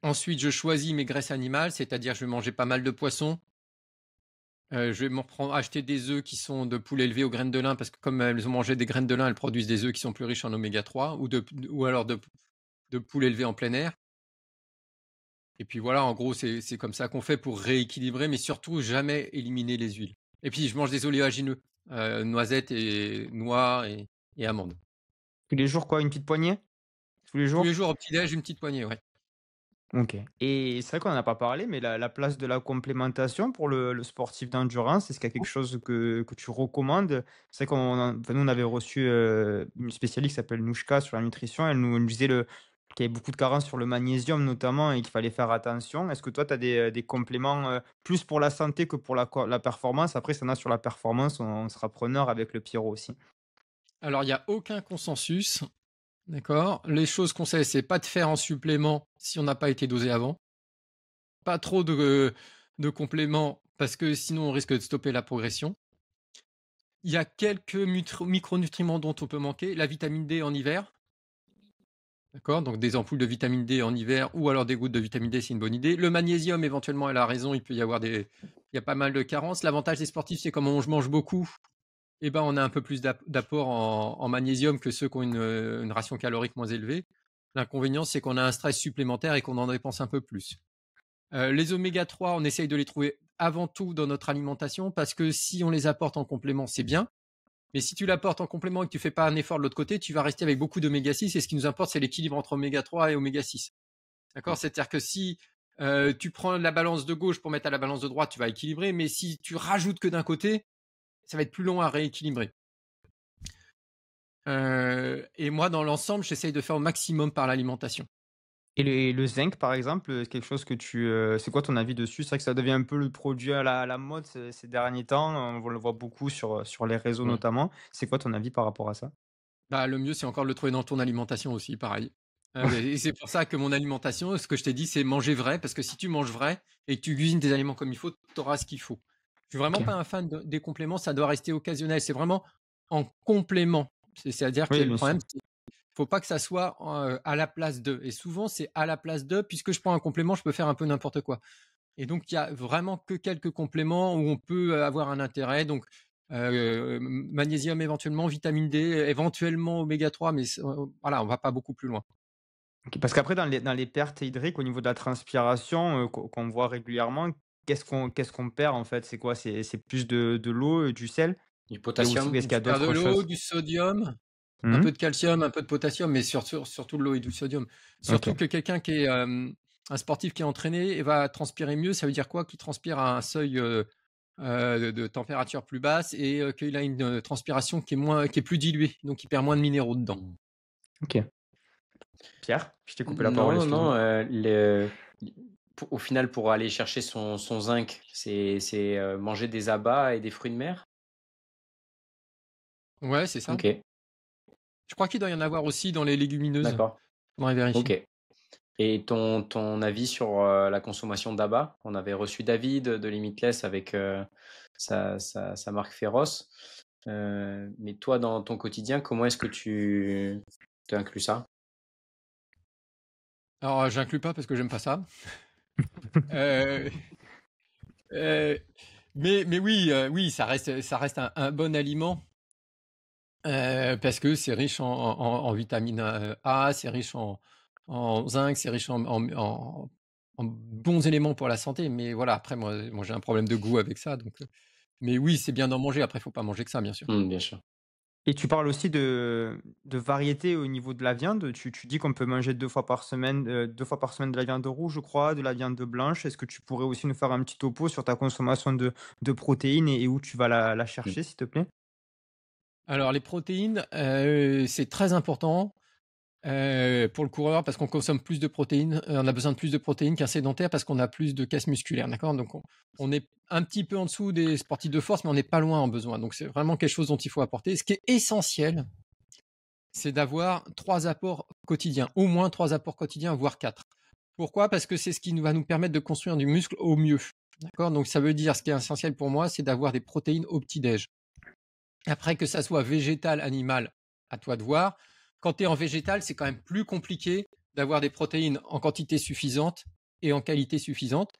Ensuite, je choisis mes graisses animales, c'est-à-dire je vais manger pas mal de poissons. Je vais acheter des œufs qui sont de poules élevées aux graines de lin parce que comme elles ont mangé des graines de lin, elles produisent des œufs qui sont plus riches en oméga 3 ou alors de poules élevées en plein air. Et puis voilà, en gros, c'est comme ça qu'on fait pour rééquilibrer, mais surtout jamais éliminer les huiles. Et puis je mange des oléagineux, noisettes et noix et amandes. Tous les jours quoi, une petite poignée? Tous les Tous les jours? jours au petit-déj, une petite poignée, ouais. OK. Et c'est vrai qu'on en a pas parlé, mais la place de la complémentation pour le sportif d'endurance, est-ce qu'il y a quelque chose que tu recommandes? C'est vrai nous, on avait reçu, une spécialiste qui s'appelle Nouchka sur la nutrition. Elle nous disait qu'il y avait beaucoup de carences sur le magnésium notamment et qu'il fallait faire attention. Est-ce que toi, tu as des compléments, plus pour la santé que pour la performance? Après, si y en a sur la performance, on sera preneur avec le pyro aussi. Alors il n'y a aucun consensus, d'accord. Les choses qu'on sait, c'est pas de faire en supplément si on n'a pas été dosé avant. Pas trop de compléments parce que sinon on risque de stopper la progression. Il y a quelques micronutriments dont on peut manquer. La vitamine D en hiver, d'accord. Donc des ampoules de vitamine D en hiver ou alors des gouttes de vitamine D, c'est une bonne idée. Le magnésium, éventuellement, elle a raison, il peut y avoir il y a pas mal de carences. L'avantage des sportifs, c'est comme on mange beaucoup, eh ben on a un peu plus d'apport en magnésium que ceux qui ont une ration calorique moins élevée. L'inconvénient, c'est qu'on a un stress supplémentaire et qu'on en dépense un peu plus. Les oméga 3, on essaye de les trouver avant tout dans notre alimentation parce que si on les apporte en complément, c'est bien. Mais si tu l'apportes en complément et que tu fais pas un effort de l'autre côté, tu vas rester avec beaucoup d'oméga 6 et ce qui nous importe, c'est l'équilibre entre oméga 3 et oméga 6. D'accord? C'est-à-dire que si tu prends la balance de gauche pour mettre à la balance de droite, tu vas équilibrer, mais si tu rajoutes que d'un côté, ça va être plus long à rééquilibrer. Et moi, dans l'ensemble, j'essaye de faire au maximum par l'alimentation. Et le zinc, par exemple, quelque chose que c'est quoi ton avis dessus? C'est vrai que ça devient un peu le produit à la mode ces derniers temps, on le voit beaucoup sur les réseaux Mmh. notamment. C'est quoi ton avis par rapport à ça? Bah, le mieux, c'est encore de le trouver dans ton alimentation aussi, pareil. Et c'est pour ça que mon alimentation, ce que je t'ai dit, c'est manger vrai, parce que si tu manges vrai et que tu cuisines tes aliments comme il faut, tu auras ce qu'il faut. Je suis vraiment OK. pas un fan des compléments, ça doit rester occasionnel. C'est vraiment en complément. C'est-à-dire que Oui, le bien problème, sûr. c'est faut pas que ça soit à la place de. Et souvent, c'est à la place de, puisque je prends un complément, je peux faire un peu n'importe quoi. Et donc, il y a vraiment que quelques compléments où on peut avoir un intérêt. Donc, magnésium éventuellement, vitamine D, éventuellement oméga 3, mais voilà, on va pas beaucoup plus loin. OK, parce qu'après dans les pertes hydriques au niveau de la transpiration, qu'on voit régulièrement, qu'est-ce qu'on perd en fait? C'est quoi? C'est plus de l'eau, du sel? Du Et aussi, potassium? est-ce qu'il y a Tu perds de d'autres l'eau, choses? du sodium, un Mmh. peu de calcium, un peu de potassium, mais surtout de l'eau et du sodium. Surtout OK. que quelqu'un qui est un sportif qui est entraîné et va transpirer mieux, ça veut dire quoi? Qu'il transpire à un seuil de température plus basse et qu'il a une transpiration qui est plus diluée, donc il perd moins de minéraux dedans. Mmh. OK. Pierre? Je t'ai coupé la Non, parole, non, non, excuse-moi. au final, pour aller chercher son zinc, manger des abats et des fruits de mer? Ouais, c'est ça. OK, Je crois qu'il doit y en avoir aussi dans les légumineuses. d'accord. Faudrait vérifier. OK. Et ton avis sur, la consommation d'abats? On avait reçu David de Limitless avec, sa marque Féroce. Mais toi, dans ton quotidien, comment est-ce que tu inclus ça? Alors, j'inclus pas parce que j'aime pas ça. Heu, heu, mais oui, oui, ça reste un bon aliment, parce que c'est riche en vitamine, A, c'est riche en zinc, c'est riche en en bons éléments pour la santé. Mais voilà, après, moi j'ai un problème de goût avec ça. Donc, mais oui, c'est bien d'en manger. Après, il faut pas manger que ça, bien sûr. Bien sûr. Et tu parles aussi de variété au niveau de la viande. Tu dis qu'on peut manger 2 fois par semaine, 2 fois par semaine de la viande rouge, je crois, de la viande blanche. Est-ce que tu pourrais aussi nous faire un petit topo sur ta consommation de protéines et où tu vas la Mmh. chercher, s'il te plaît? Alors les protéines, c'est très important, pour le coureur parce qu'on consomme plus de protéines, on a besoin de plus de protéines qu'un sédentaire parce qu'on a plus de casse musculaire, d'accord? Donc on est un petit peu en dessous des sportifs de force, mais on n'est pas loin en besoin. Donc c'est vraiment quelque chose dont il faut apporter. Ce qui est essentiel, c'est d'avoir 3 apports quotidiens, au moins 3 apports quotidiens, voire 4. Pourquoi? Parce que c'est ce qui va nous permettre de construire du muscle au mieux, d'accord? Donc ça veut dire, ce qui est essentiel pour moi, c'est d'avoir des protéines au petit-déj. Après, que ça soit végétal, animal, à toi de voir. Quand tu es en végétal, c'est quand même plus compliqué d'avoir des protéines en quantité suffisante et en qualité suffisante.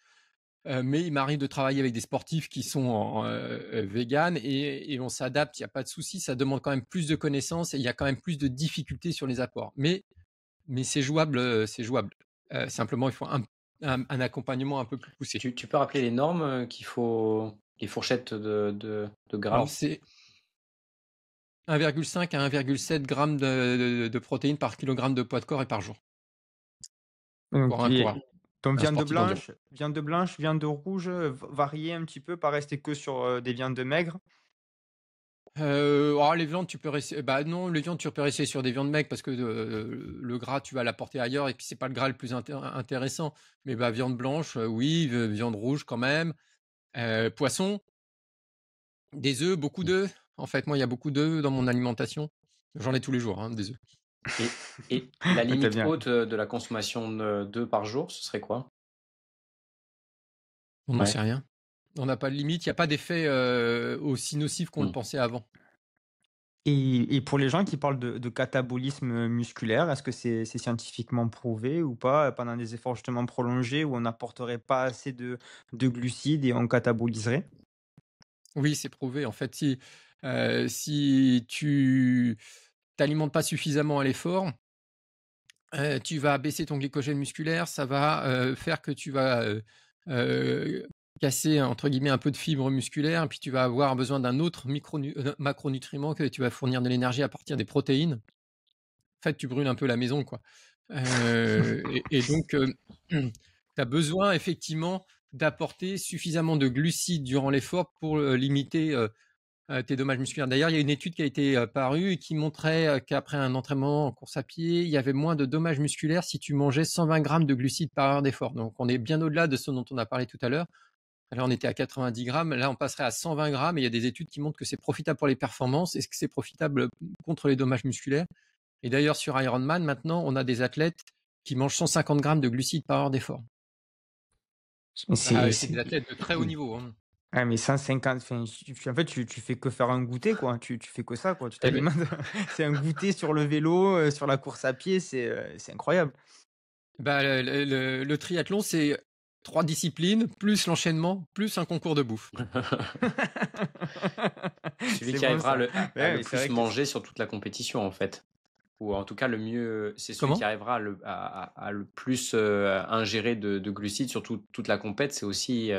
Mais il m'arrive de travailler avec des sportifs qui sont véganes et on s'adapte, il n'y a pas de souci. Ça demande quand même plus de connaissances et il y a quand même plus de difficultés sur les apports. Mais c'est jouable, c'est jouable. Simplement, il faut un accompagnement un peu plus poussé. Tu peux rappeler les normes qu'il faut, les fourchettes de grammes? Alors, c'est 1,5 à 1,7 grammes de protéines par kilogramme de poids de corps et par jour pour un OK. coureur, Donc un sportif d'endurance. viande rouge, varier un petit peu, pas rester que sur, des viandes maigres? Les viandes, tu peux rester. Bah non, les viandes, tu peux rester sur des viandes maigres parce que le gras, tu vas l'apporter ailleurs et puis c'est pas le gras le plus intéressant. Mais bah, viande blanche, oui, viande rouge quand même. Poisson, des œufs, beaucoup d'œufs. En fait, moi, il y a beaucoup d'œufs dans mon alimentation. J'en ai tous les jours, hein, des œufs. Et la Ouais, tu limite bien. haute de la consommation d'œufs par jour, ce serait quoi? On n'en sait Ouais. rien. On n'a pas de limite. Il n'y a pas d'effet aussi nocif qu'on le Mmh. pensait avant. Et pour les gens qui parlent de catabolisme, musculaire, est-ce que c'est scientifiquement prouvé ou pas, pendant des efforts justement prolongés où on n'apporterait pas assez de glucides et on cataboliserait? Oui, c'est prouvé. En fait, si tu t'alimentes pas suffisamment à l'effort, tu vas baisser ton glycogène musculaire. Ça va faire que tu vas casser entre guillemets un peu de fibres musculaires, puis tu vas avoir besoin d'un autre macronutriment que tu vas fournir de l'énergie à partir des protéines. En fait, tu brûles un peu la maison, quoi. Et donc, tu as besoin effectivement d'apporter suffisamment de glucides durant l'effort pour limiter tes dommages musculaires. D'ailleurs, il y a une étude qui a été parue et qui montrait qu'après un entraînement en course à pied, il y avait moins de dommages musculaires si tu mangeais 120 grammes de glucides par heure d'effort. Donc, on est bien au-delà de ce dont on a parlé tout à l'heure. Là, on était à 90 grammes. Là, on passerait à 120 grammes. Et il y a des études qui montrent que c'est profitable pour les performances et que c'est profitable contre les dommages musculaires. Et d'ailleurs, sur Ironman, maintenant, on a des athlètes qui mangent 150 grammes de glucides par heure d'effort. Mais C'est des athlètes de très haut niveau, hein. ah mais 150, enfin, en fait, tu fais que faire un goûter, quoi. Tu fais que ça, quoi. Tu Eh ben, t'alimentes c'est un goûter sur le vélo, sur la course à pied, c'est incroyable. bah, le triathlon, c'est 3 disciplines, plus l'enchaînement, plus un concours de bouffe. Celui C'est qui bon arrivera ça. à Ouais, le mais c'est plus vrai que manger sur toute la compétition, en fait. Ou en tout cas, le mieux, c'est celui qui Comment? arrivera à le plus ingérer de glucides sur toute la compète. C'est aussi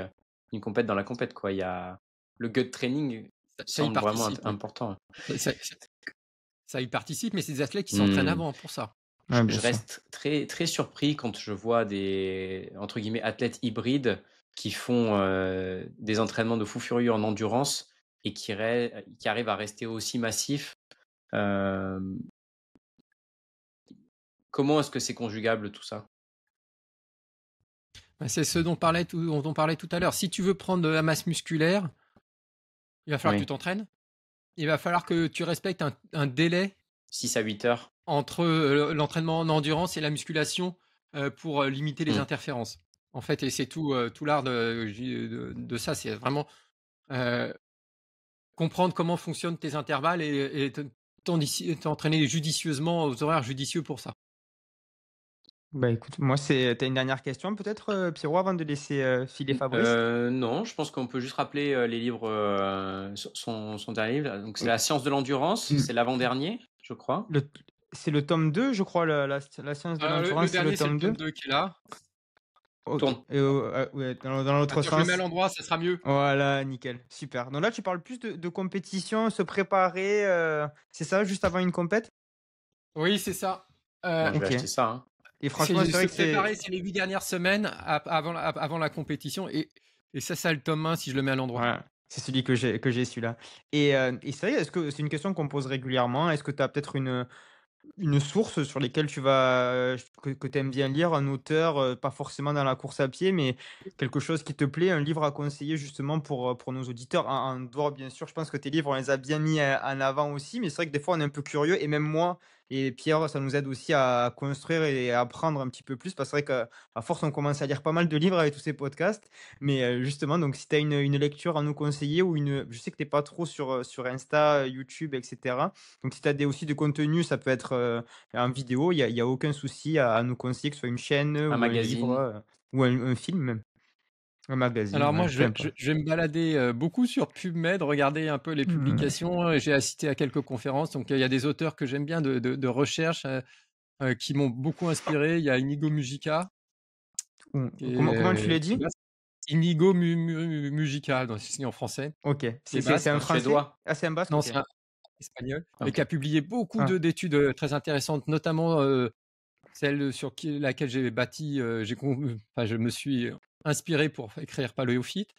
une compète dans la compète, quoi. Il y a le gut training Ça y semble vraiment participe, oui. important. Ça y participe, mais c'est des athlètes qui s'entraînent Hmm. avant pour ça. ouais, bien Je sûr. reste très, très surpris quand je vois des, entre guillemets, athlètes hybrides qui font des entraînements de fou furieux en endurance et qui arrivent à rester aussi massifs. Euh, Comment est-ce que c'est conjugable tout ça? Bah, c'est ce dont on parlait tout à l'heure. Si tu veux prendre de la masse musculaire, il va falloir que tu Oui, t'entraînes. Il va falloir que tu respectes un délai 6 à 8 heures. entre l'entraînement en endurance et la musculation pour limiter les Hmm. interférences. En fait, et c'est tout l'art de ça, c'est vraiment euh, comprendre comment fonctionnent tes intervalles et t'entraîner judicieusement aux horaires judicieux pour ça. Bah, écoute, moi, tu une dernière question peut-être, Pierrot, avant de laisser, filer Fabrice? Non, je pense qu'on peut juste rappeler les livres, son dernier livre. Donc, c'est La science de l'endurance, Mmh. c'est l'avant-dernier, je crois. Le c'est le tome 2, je crois, la science de Le l'endurance, c'est le dernier, c'est le tome 2? tome 2 qui est là. OK Tourne. et ouais, dans l'autre Attends, je le mets à sens. l'endroit, ça sera mieux. Voilà, nickel, super. Donc là, tu parles plus de compétition, se préparer, c'est ça, juste avant une compète? Oui, c'est ça. Moi, je vais OK acheter ça, hein. et franchement, C'est c'est se vrai que préparer, c'est c'est les 8 dernières semaines avant la compétition et ça le tome 1 si je le mets à l'endroit. voilà, c'est celui que j'ai celui-là et c'est vrai, est-ce que c'est une question qu'on pose régulièrement? Est-ce que tu as peut-être une source sur lesquelles tu vas, que tu aimes bien lire, un auteur, pas forcément dans la course à pied, mais quelque chose qui te plaît, un livre à conseiller justement pour nos auditeurs? En dehors, bien sûr, je pense que tes livres, on les a bien mis, en avant aussi, mais c'est vrai que des fois, on est un peu curieux et même moi et Pierre, ça nous aide aussi à construire et à apprendre un petit peu plus parce que c'est vrai qu'à force, on commence à lire pas mal de livres avec tous ces podcasts, mais justement, donc si tu as une lecture à nous conseiller ou je sais que tu es pas trop sur Insta, YouTube et cetera, donc si tu as des aussi de contenu, ça peut être, en vidéo, il y a aucun souci à nous conseiller, que ce soit une chaîne, Un ou un livre, magazine. ou un film même, un magazine, Alors moi, ouais, peu importe. je vais me balader, beaucoup sur PubMed, regarder un peu les Mmh. publications, j'ai assisté à quelques conférences, donc il y a des auteurs que j'aime bien de recherche, qui m'ont beaucoup inspiré. Il y a Inigo Mujica Comment tu l'as qui est dit? basse. Inigo Mujica, donc c'est en français, OK, qui est c'est un basque. Un Français? Suédois? Ah, c'est un Basque? Non, OK. c'est un espagnol et qui OK. a publié beaucoup Ah, d'études, très intéressantes, notamment, celle sur laquelle j'ai bâti, enfin, je me suis inspiré pour écrire Paléophyte.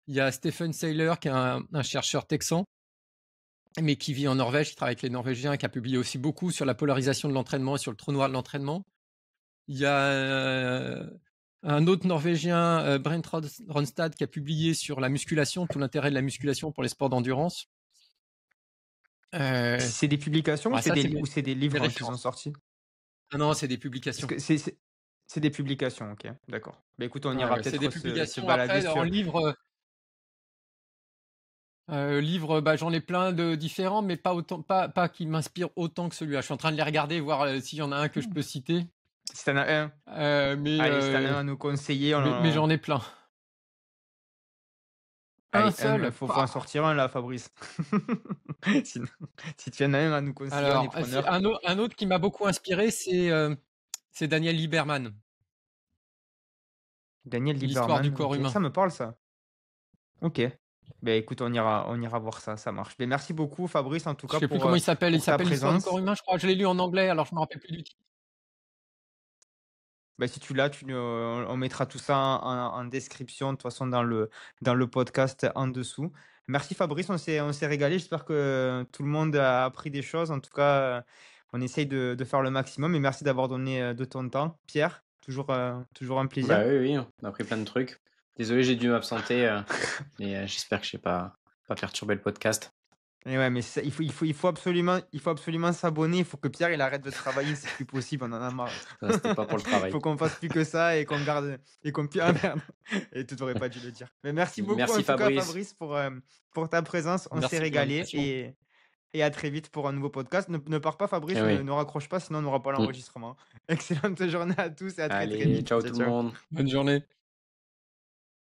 Il y a Stephen Seiler qui est un chercheur texan, mais qui vit en Norvège, qui travaille avec les Norvégiens, qui a publié aussi beaucoup sur la polarisation de l'entraînement et sur le trou noir de l'entraînement. Il y a un autre Norvégien, Brent Ronstad, qui a publié sur la musculation, tout l'intérêt de la musculation pour les sports d'endurance. Euh, c'est des publications ou ouais, ça, c'est ou c'est des mes livres, qui sont références. sortis? Ah non, c'est des Parce publications. que c'est des publications, OK, d'accord. Bah, écoute, on Ouais, ira ouais, c'est des peut-être se publications. balader Après, en sur livre, bah, j'en ai plein de différents, mais pas autant, pas qui m'inspirent autant que celui-là. Je suis en train de les regarder, voir s'il y en a un que je peux citer. si tu en as un, Euh, mais allez, si tu en as euh, un à nous conseiller, mais on j'en ai plein. Un allez, seul. faut en sortir un là, Fabrice. Sinon, si tu en as un à nous conseiller, on est Alors, c'est preneur. un autre qui m'a beaucoup inspiré, c'est Daniel Lieberman, Daniel l'histoire du Lieberman, corps OK, humain. ça me parle ça. OK. Ben écoute, on ira voir ça, ça marche. Beh, merci beaucoup Fabrice en tout Je cas sais plus comment il s'appelle. Il pour ta s'appelle l'histoire du présence. corps humain, je crois. Je l'ai lu en anglais, alors je me rappelle plus du titre. Bah, si tu l'as, on mettra tout ça en description, de toute façon dans le podcast en dessous. Merci Fabrice, on s'est régalé. J'espère que tout le monde a appris des choses. En tout cas, on essaye de faire le maximum et merci d'avoir donné, de ton temps. Pierre, toujours un plaisir. Bah oui, oui, on a appris plein de trucs. Désolé, j'ai dû m'absenter, mais j'espère que je n'ai pas perturbé le podcast. Et ouais, mais ça, il faut absolument s'abonner. Il faut que Pierre, il arrête de travailler, c'est plus possible, on en a marre. Ça, c'était pas pour le Il travail. faut qu'on fasse plus que ça et qu'on garde et qu'on ah merde! Et tu aurais pas dû le dire. Mais merci beaucoup en Merci tout cas Fabrice. Fabrice pour ta présence. On s'est Merci pour régalé l'invitation. et à très vite pour un nouveau podcast. Ne pars pas Eh Fabrice, ne oui. raccroche pas, sinon on n'aura pas Mm. l'enregistrement. Excellente journée à tous et à très, très Allez, vite. ciao Ciao, tout le ciao. monde. Bonne journée.